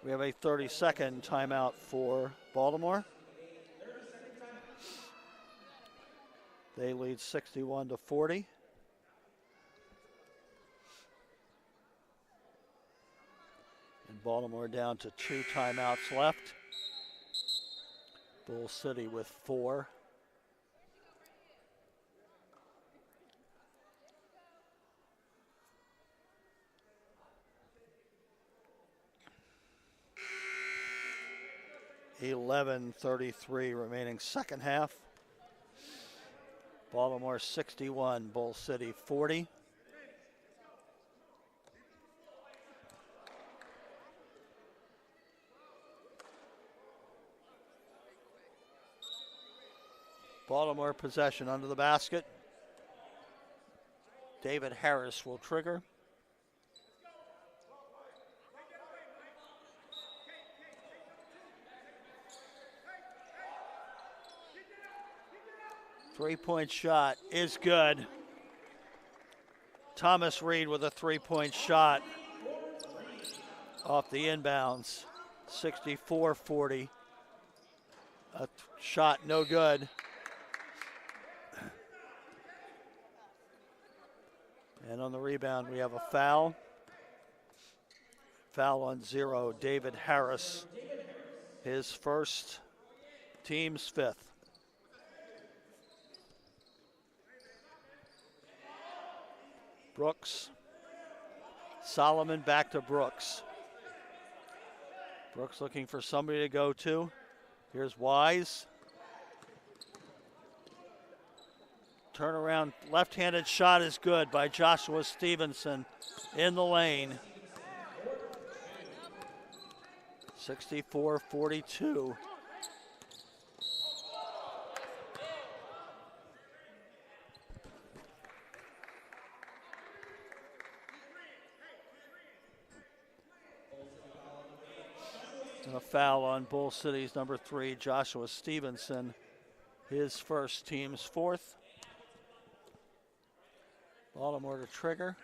We have a 30-second timeout for Baltimore. They lead 61-40. And Baltimore down to 2 timeouts left. Bull City with 4. .11:33 remaining second half. Baltimore 61, Bull City 40. Baltimore possession under the basket. David Harris will trigger. Three-point shot is good. Thomas Reed with a three-point shot off the inbounds. 64-40. A shot no good. And on the rebound, we have a foul. Foul on 0, David Harris. His first, team's 5th. Brooks. Solomon back to Brooks. Brooks looking for somebody to go to. Here's Wise. Turnaround left-handed shot is good by Joshua Stevenson in the lane. 64-42. And a foul on Bull City's number 3, Joshua Stevenson. His first, team's 4th. Baltimore to trigger.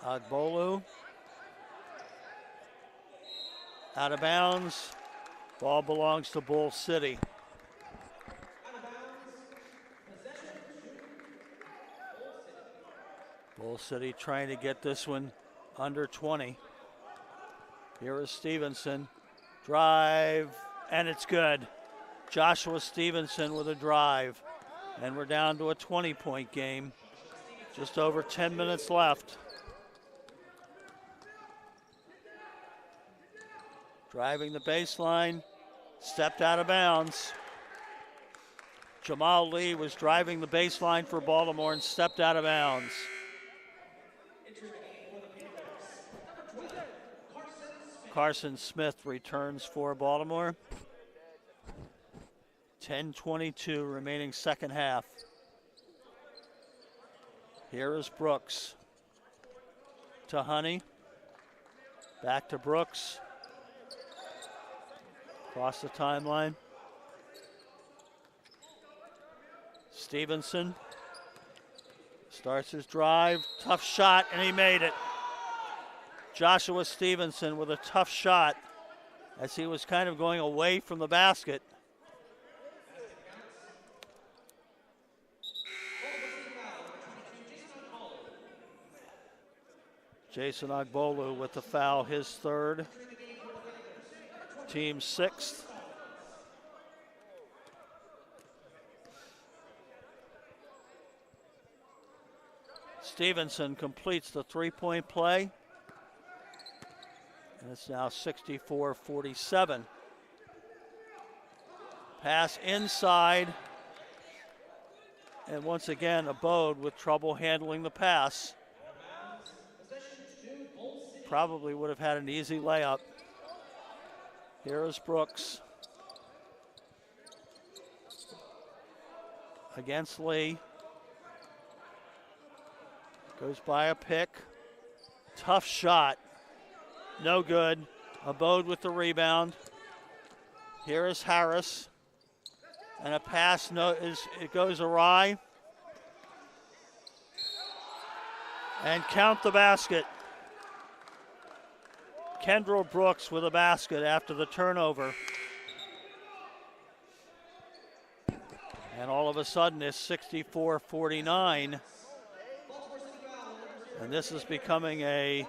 Agbolu. Out of bounds. Ball belongs to Bull City. Bull City trying to get this one under 20. Here is Stevenson. Drive, and it's good. Joshua Stevenson with a drive. And we're down to a 20-point game. Just over 10 minutes left. Driving the baseline, stepped out of bounds. Jamal Lee was driving the baseline for Baltimore and stepped out of bounds. Carson Smith returns for Baltimore. 10:22 remaining second half. Here is Brooks to Honey. Back to Brooks. Across the timeline. Stevenson starts his drive. Tough shot, and he made it. Joshua Stevenson with a tough shot as he was kind of going away from the basket. Jason Agbolu with the foul, his third. Team 6th. Stevenson completes the three-point play. And it's now 64-47. Pass inside. And once again, Abode with trouble handling the pass. Probably would have had an easy layup. Here is Brooks against Lee. Goes by a pick. Tough shot. No good. Abode with the rebound. Here is Harris. And a pass, it goes awry. And count the basket. Kendall Brooks with a basket after the turnover. And all of a sudden it's 64-49. And this is becoming a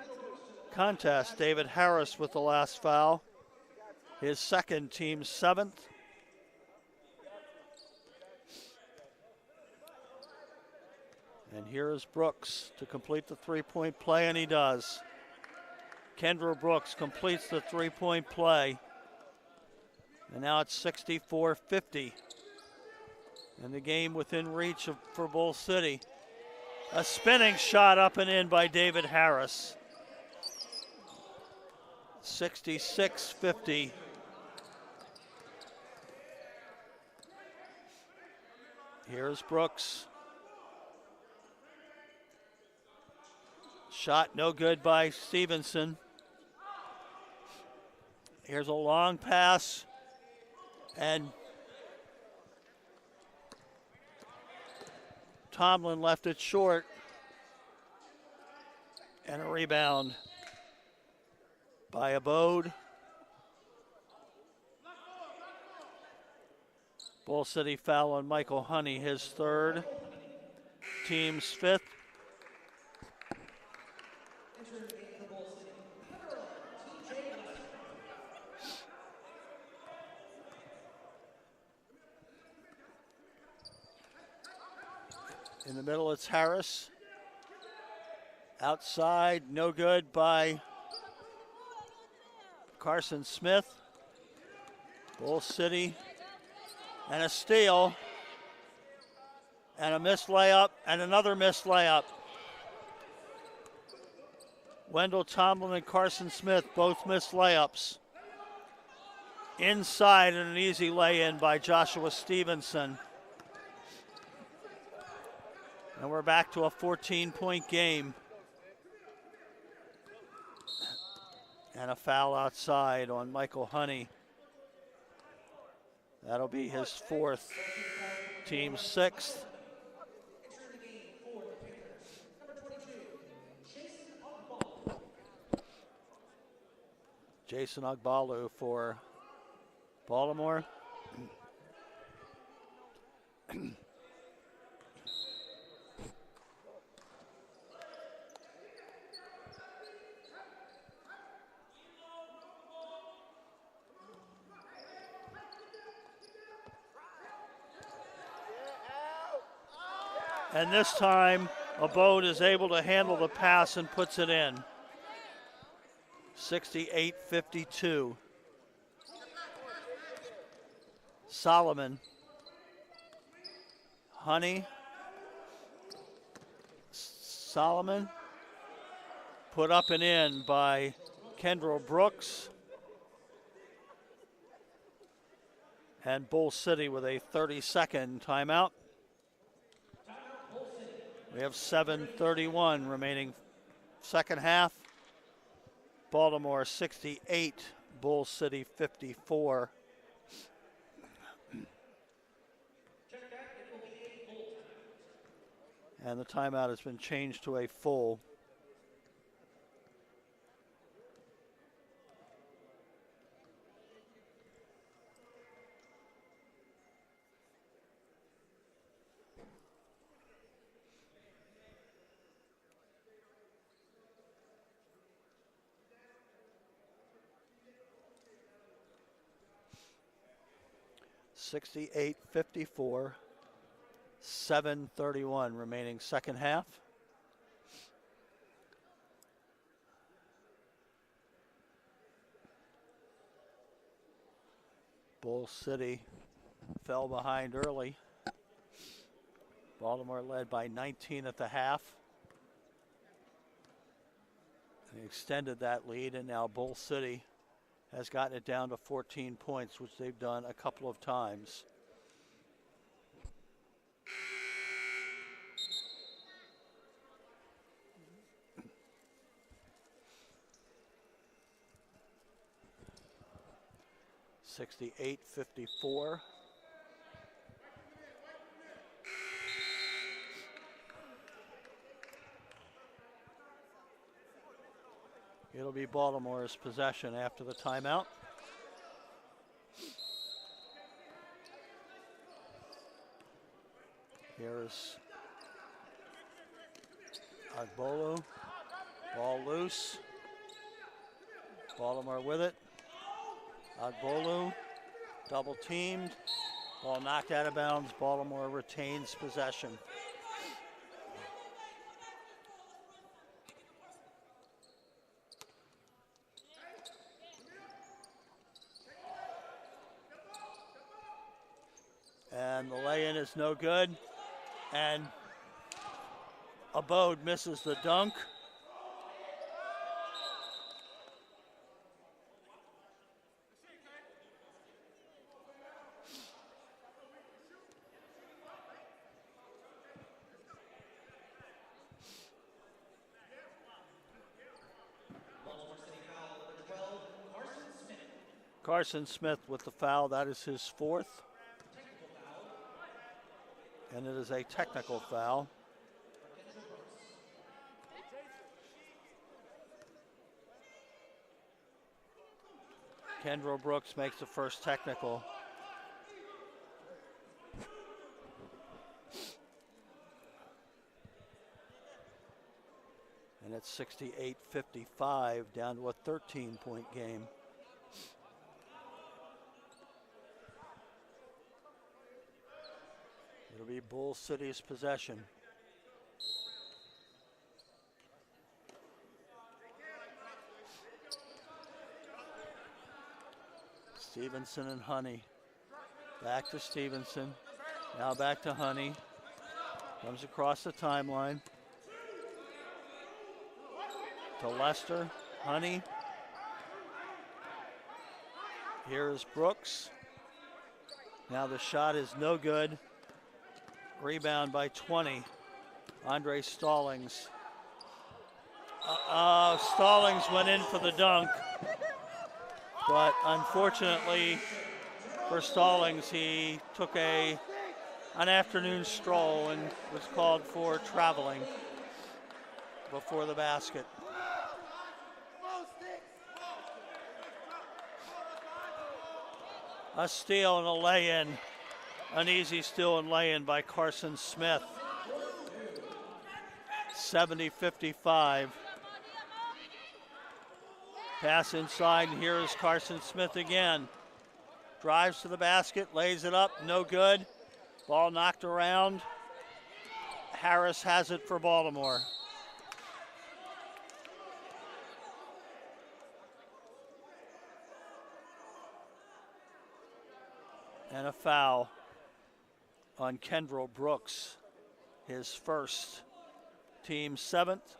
contest. David Harris with the last foul. His second, team seventh. And here is Brooks to complete the three-point play, and he does. Kendall Brooks completes the three-point play. And now it's 64-50. And the game within reach for Bull City. A spinning shot up and in by David Harris. 66-50. Here's Brooks. Shot no good by Stevenson. Here's a long pass. And Tomlin left it short. And a rebound by Abode. Bull City foul on Michael Honey, his third. Team's fifth. In the middle, it's Harris. Outside, no good by Carson Smith. Bull City. And a steal. And a missed layup. And another missed layup. Wendell Tomlin and Carson Smith both missed layups. Inside and an easy lay-in by Joshua Stevenson. And we're back to a 14-point game. And a foul outside on Michael Honey. That'll be his fourth, team sixth. Jason Ogbalu for Baltimore. And this time, Abode is able to handle the pass and puts it in. 68-52. Solomon. Honey. Solomon. Put up and in by Kendall Brooks. And Bull City with a 30-second timeout. We have 7:31 remaining second half. Baltimore 68, Bull City 54. And the timeout has been changed to a full. (68-54), 7:31 remaining second half. Bull City fell behind early. Baltimore led by 19 at the half. They extended that lead, and now Bull City has gotten it down to 14 points, which they've done a couple of times. (68-54). It'll be Baltimore's possession after the timeout. Here's Agbolu. Ball loose. Baltimore with it. Agbolu double teamed. Ball knocked out of bounds. Baltimore retains possession. And the lay-in is no good. And Abode misses the dunk. Carson Smith with the foul. That is his fourth. And it is a technical foul. Kendrell Brooks makes the first technical. And it's 68-55, down to a 13-point game. It'll be Bull City's possession. Stevenson and Honey. Back to Stevenson. Now back to Honey. Comes across the timeline. To Lester. Honey. Here's Brooks. Now the shot is no good. Rebound by 20. Andre Stallings. Stallings went in for the dunk. But unfortunately for Stallings, he took an afternoon stroll and was called for traveling before the basket. A steal and a lay-in. An easy steal and lay-in by Carson Smith. 70-55. Pass inside, and here is Carson Smith again. Drives to the basket, lays it up, no good. Ball knocked around. Harris has it for Baltimore. And a foul on Kendrell Brooks, his first, team seventh.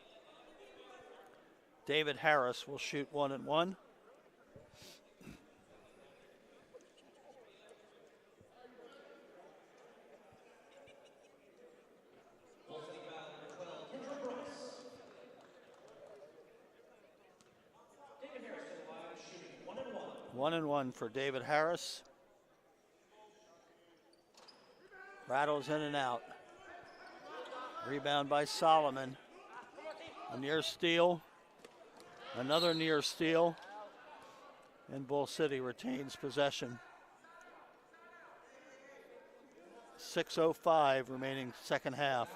David Harris will shoot 1 and 1. One and one for David Harris. Rattles in and out. Rebound by Solomon. A near steal. Another near steal. And Bull City retains possession. 6:05 remaining second half.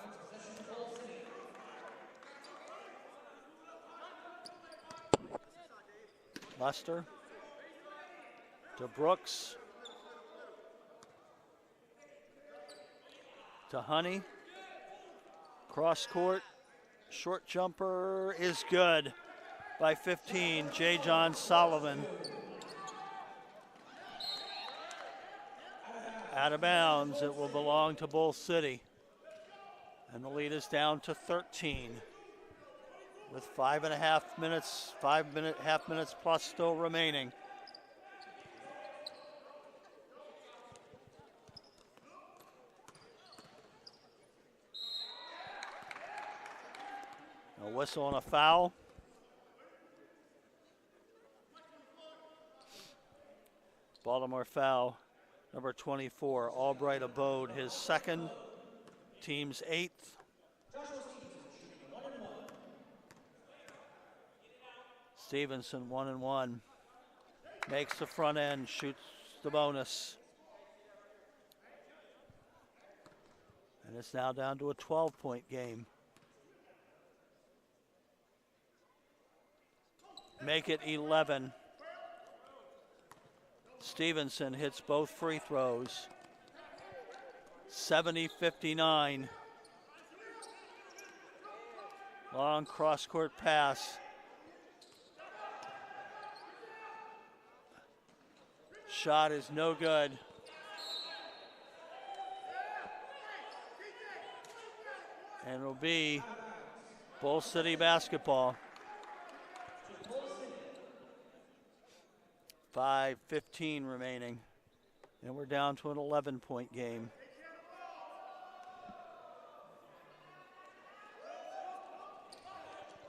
Lester to Brooks. To Honey. Cross court. Short jumper is good by 15. J. John Sullivan. Out of bounds. It will belong to Bull City. And the lead is down to 13 with 5.5 minutes, half minutes plus still remaining. A whistle and a foul. Baltimore foul, number 24, Albright Abode, his second, team's 8th. Stevenson 1-1. Makes the front end, shoots the bonus. And it's now down to a 12-point game. Make it 11. Stevenson hits both free throws. 70-59. Long cross-court pass. Shot is no good. And it'll be Bull City basketball. 5:15 remaining. And we're down to an 11-point game.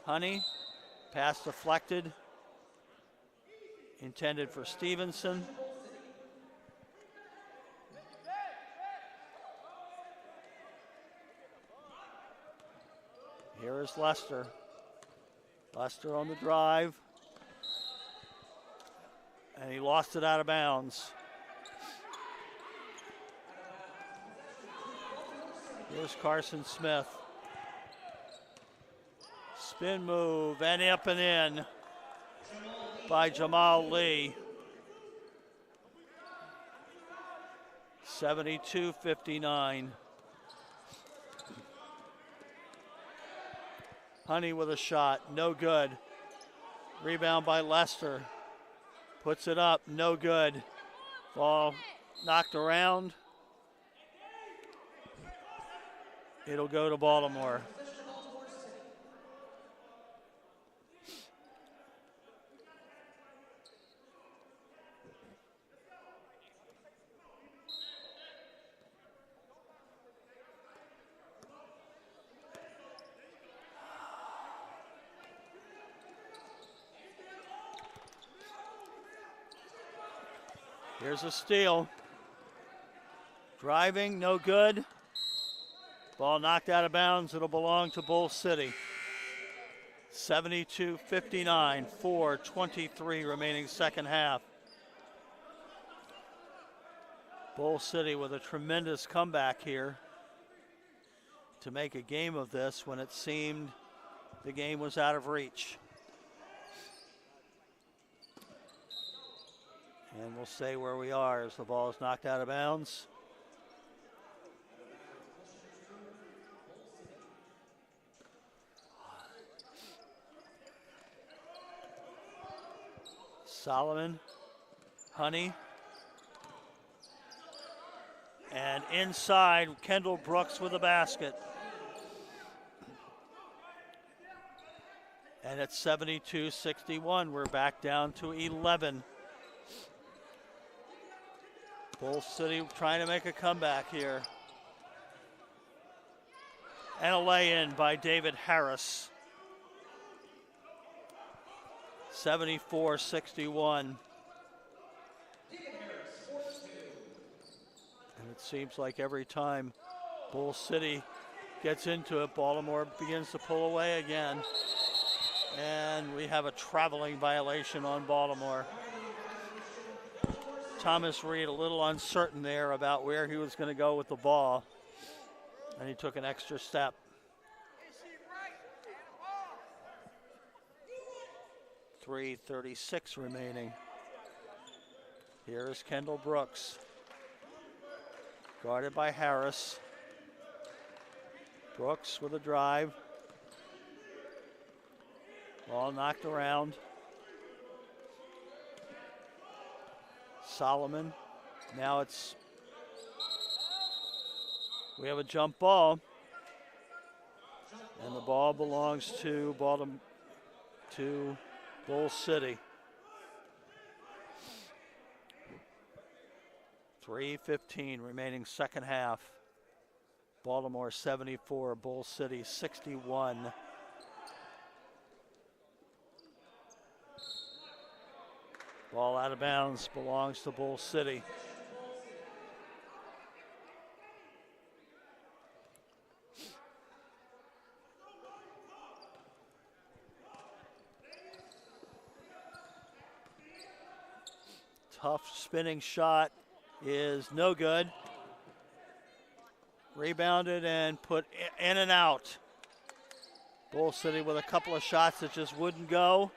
Honey, pass deflected. Intended for Stevenson. Here is Lester. Lester on the drive. And he lost it out of bounds. Here's Carson Smith. Spin move and up and in by Jamal Lee. 72-59. Honey with a shot, no good. Rebound by Lester. Puts it up, no good. Ball knocked around. It'll go to Baltimore. Here's a steal. Driving, no good. Ball knocked out of bounds. It'll belong to Bull City. 72-59, 4:23 remaining second half. Bull City with a tremendous comeback here to make a game of this when it seemed the game was out of reach. And we'll stay where we are as the ball is knocked out of bounds. Solomon, Honey. And inside, Kendall Brooks with a basket. And at 72-61, we're back down to 11. Bull City trying to make a comeback here. And a lay-in by David Harris. 74-61. And it seems like every time Bull City gets into it, Baltimore begins to pull away again. And we have a traveling violation on Baltimore. Thomas Reed a little uncertain there about where he was going to go with the ball. And he took an extra step. .336 remaining. Here is Kendall Brooks. Guarded by Harris. Brooks with a drive. Ball knocked around. Solomon. Now it's We have a jump ball, and the ball belongs to Bull City. 3:15 remaining second half. Baltimore 74, Bull City 61. Ball out of bounds, belongs to Bull City. Tough spinning shot is no good. Rebounded and put in and out. Bull City with a couple of shots that just wouldn't go.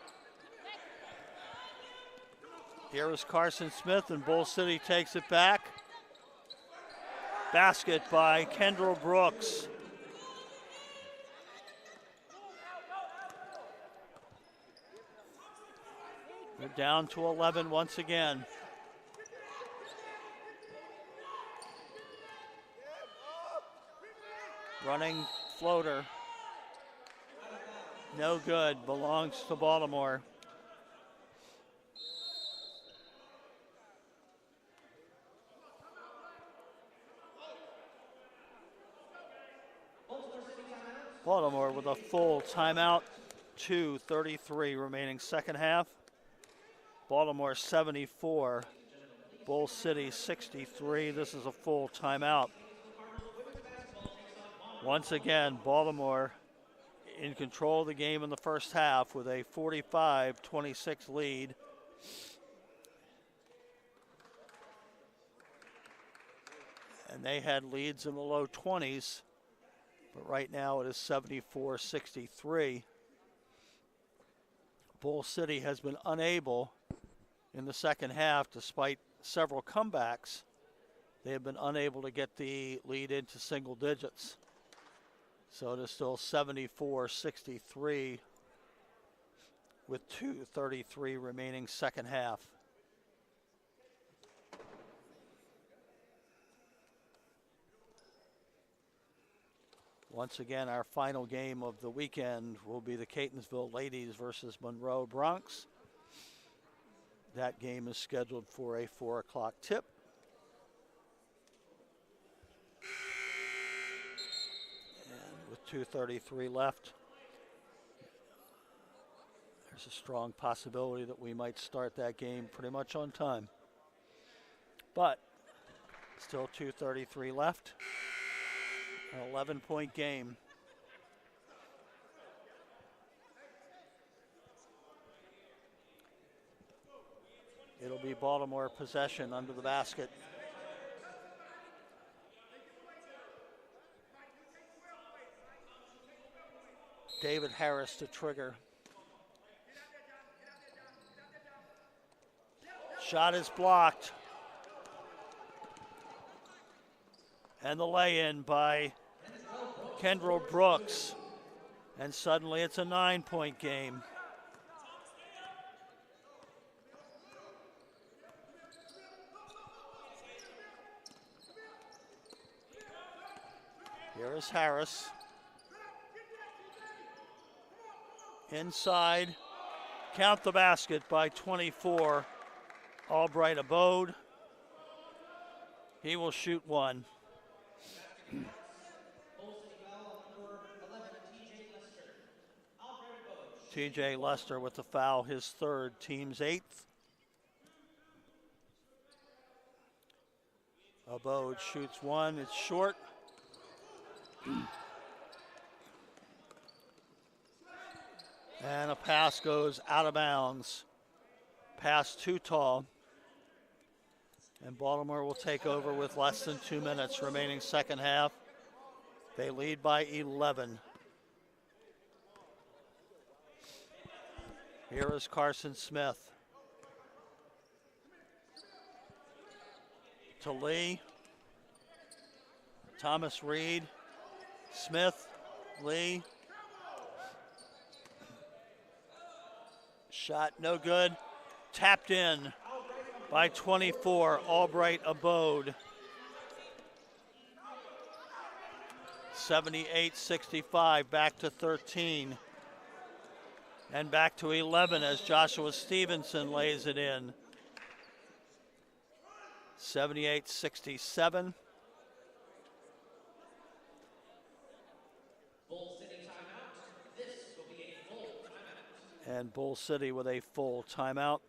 Here is Carson Smith, and Bull City takes it back. Basket by Kendall Brooks. They're down to 11 once again. Running floater. No good, belongs to Baltimore. Baltimore with a full timeout. 2:33 remaining second half. Baltimore 74, Bull City 63. This is a full timeout. Once again, Baltimore in control of the game in the first half with a 45-26 lead. And they had leads in the low 20s, but right now it is 74-63. Bull City has been unable in the second half, despite several comebacks, they have been unable to get the lead into single digits. So it is still 74-63 with 2:33 remaining second half. Once again, our final game of the weekend will be the Catonsville Ladies versus Monroe Bronx. That game is scheduled for a 4 o'clock tip. And with 2:33 left, there's a strong possibility that we might start that game pretty much on time. But still 2:33 left. An 11-point game. It'll be Baltimore possession under the basket. David Harris to trigger. Shot is blocked. And the lay-in by Kendall Brooks. And suddenly it's a 9-point game. Here is Harris. Inside. Count the basket by 24. Albright Abode. He will shoot one. TJ Lester with the foul, his third, team's 8th. Abode shoots one, it's short. And a pass goes out of bounds. Pass too tall. And Baltimore will take over with less than 2 minutes remaining second half. They lead by 11. Here is Carson Smith. To Lee. Thomas Reed. Smith. Lee. Shot no good. Tapped in by 24. Albright Abode. 78-65, back to 13. And back to 11 as Joshua Stevenson lays it in. 78-67. Bull City timeout. This will be a full timeout. And Bull City with a full timeout.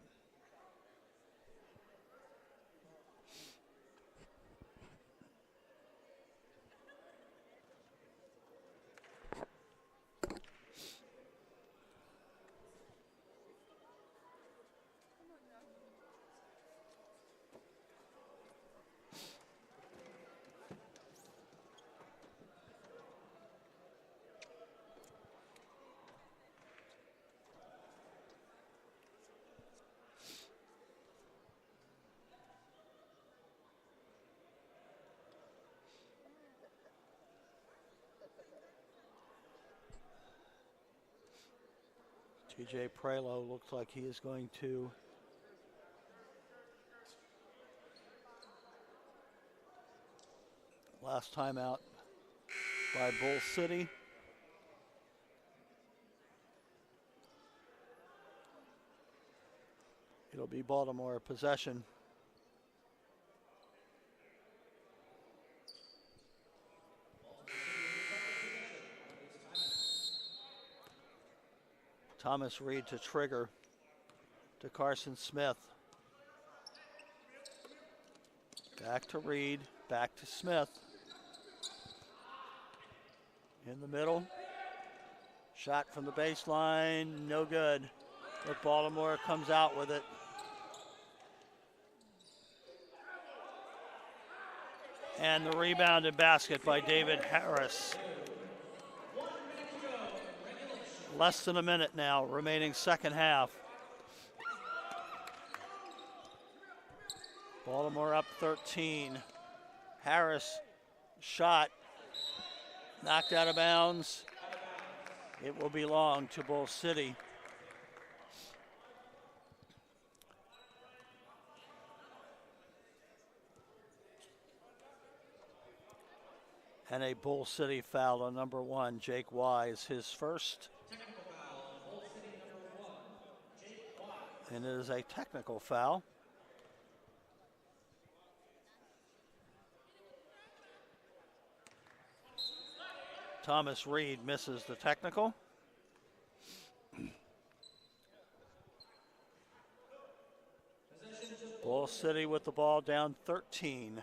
TJ Prelo looks like he is going to last timeout by Bull City. It'll be Baltimore possession. Thomas Reed to trigger to Carson Smith. Back to Reed, back to Smith. In the middle. Shot from the baseline, no good. But Baltimore comes out with it. And the rebound and basket by David Harris. Less than a minute now, remaining second half. Baltimore up 13. Harris shot, knocked out of bounds. It will belong to Bull City. And a Bull City foul on number 1, Jake Wise, his first. And it is a technical foul. Thomas Reed misses the technical. Bull City with the ball down 13.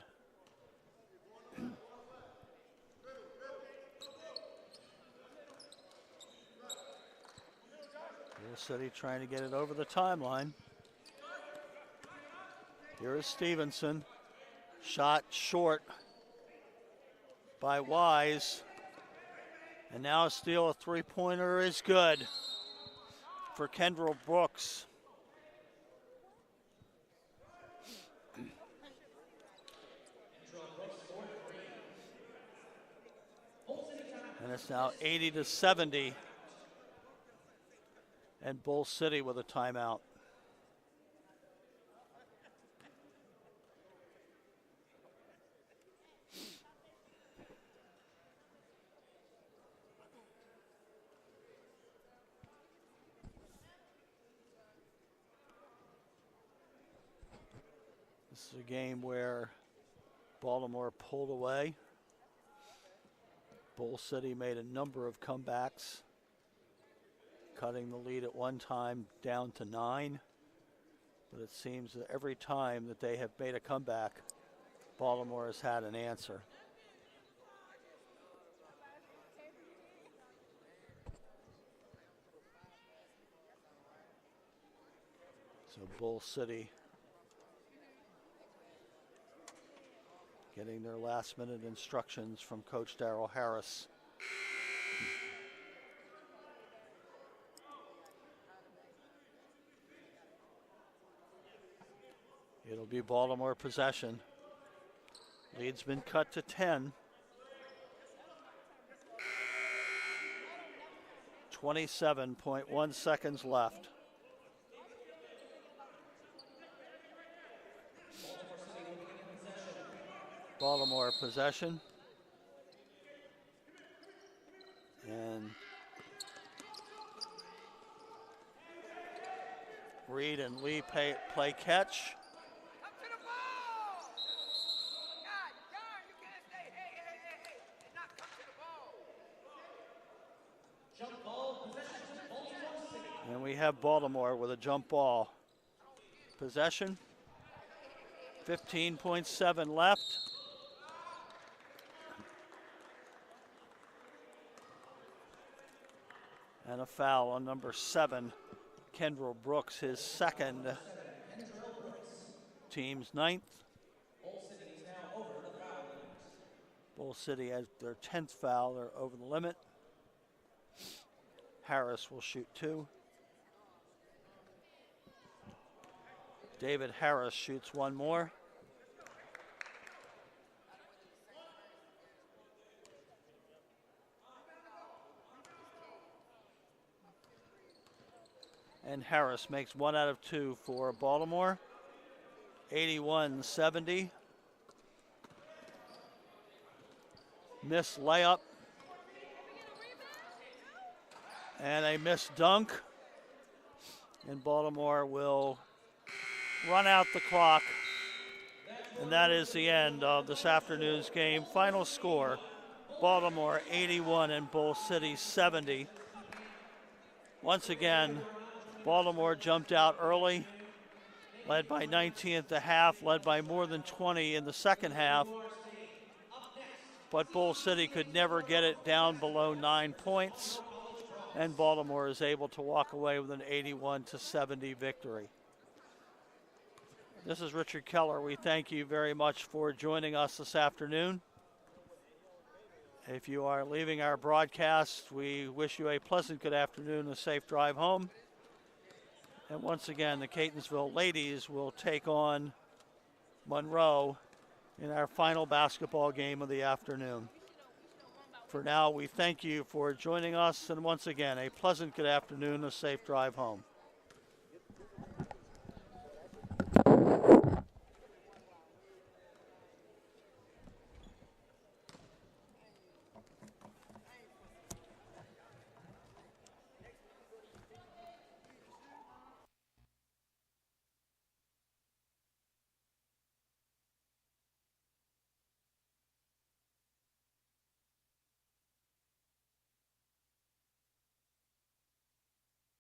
City trying to get it over the timeline. Here is Stevenson. Shot short by Wise. And now a steal, a three-pointer is good for Kendrell Brooks. And it's now 80-70. And Bull City with a timeout. This is a game where Baltimore pulled away. Bull City made a number of comebacks, cutting the lead at one time down to 9. But it seems that every time that they have made a comeback, Baltimore has had an answer. So Bull City getting their last minute instructions from Coach Darrell Harris. It'll be Baltimore possession. Lead's been cut to 10. 27.1 seconds left. Baltimore possession. And Reed and Lee play catch. Come to the ball! God darn, you can't stay. Hey. And not come to the ball. Jump ball possession to Baltimore City. And we have Baltimore with a jump ball. Possession. 15.7 left. And a foul on number 7, Kendrell Brooks, his second, team's 9th. Bull City is now over the foul limit. Bull City has their 10th foul. They're over the limit. Harris will shoot 2. David Harris shoots 1 more. And Harris makes 1 out of 2 for Baltimore. 81-70. Missed layup. And a missed dunk. And Baltimore will run out the clock. And that is the end of this afternoon's game. Final score, Baltimore 81 and Bull City 70. Once again, Baltimore jumped out early, led by 19 at the half, led by more than 20 in the second half. But Bull City could never get it down below 9 points, and Baltimore is able to walk away with an 81-70 victory. This is Richard Keller. We thank you very much for joining us this afternoon. If you are leaving our broadcast, we wish you a pleasant good afternoon and a safe drive home. And once again, the Catonsville ladies will take on Monroe in our final basketball game of the afternoon. For now, we thank you for joining us, and once again, a pleasant good afternoon, a safe drive home.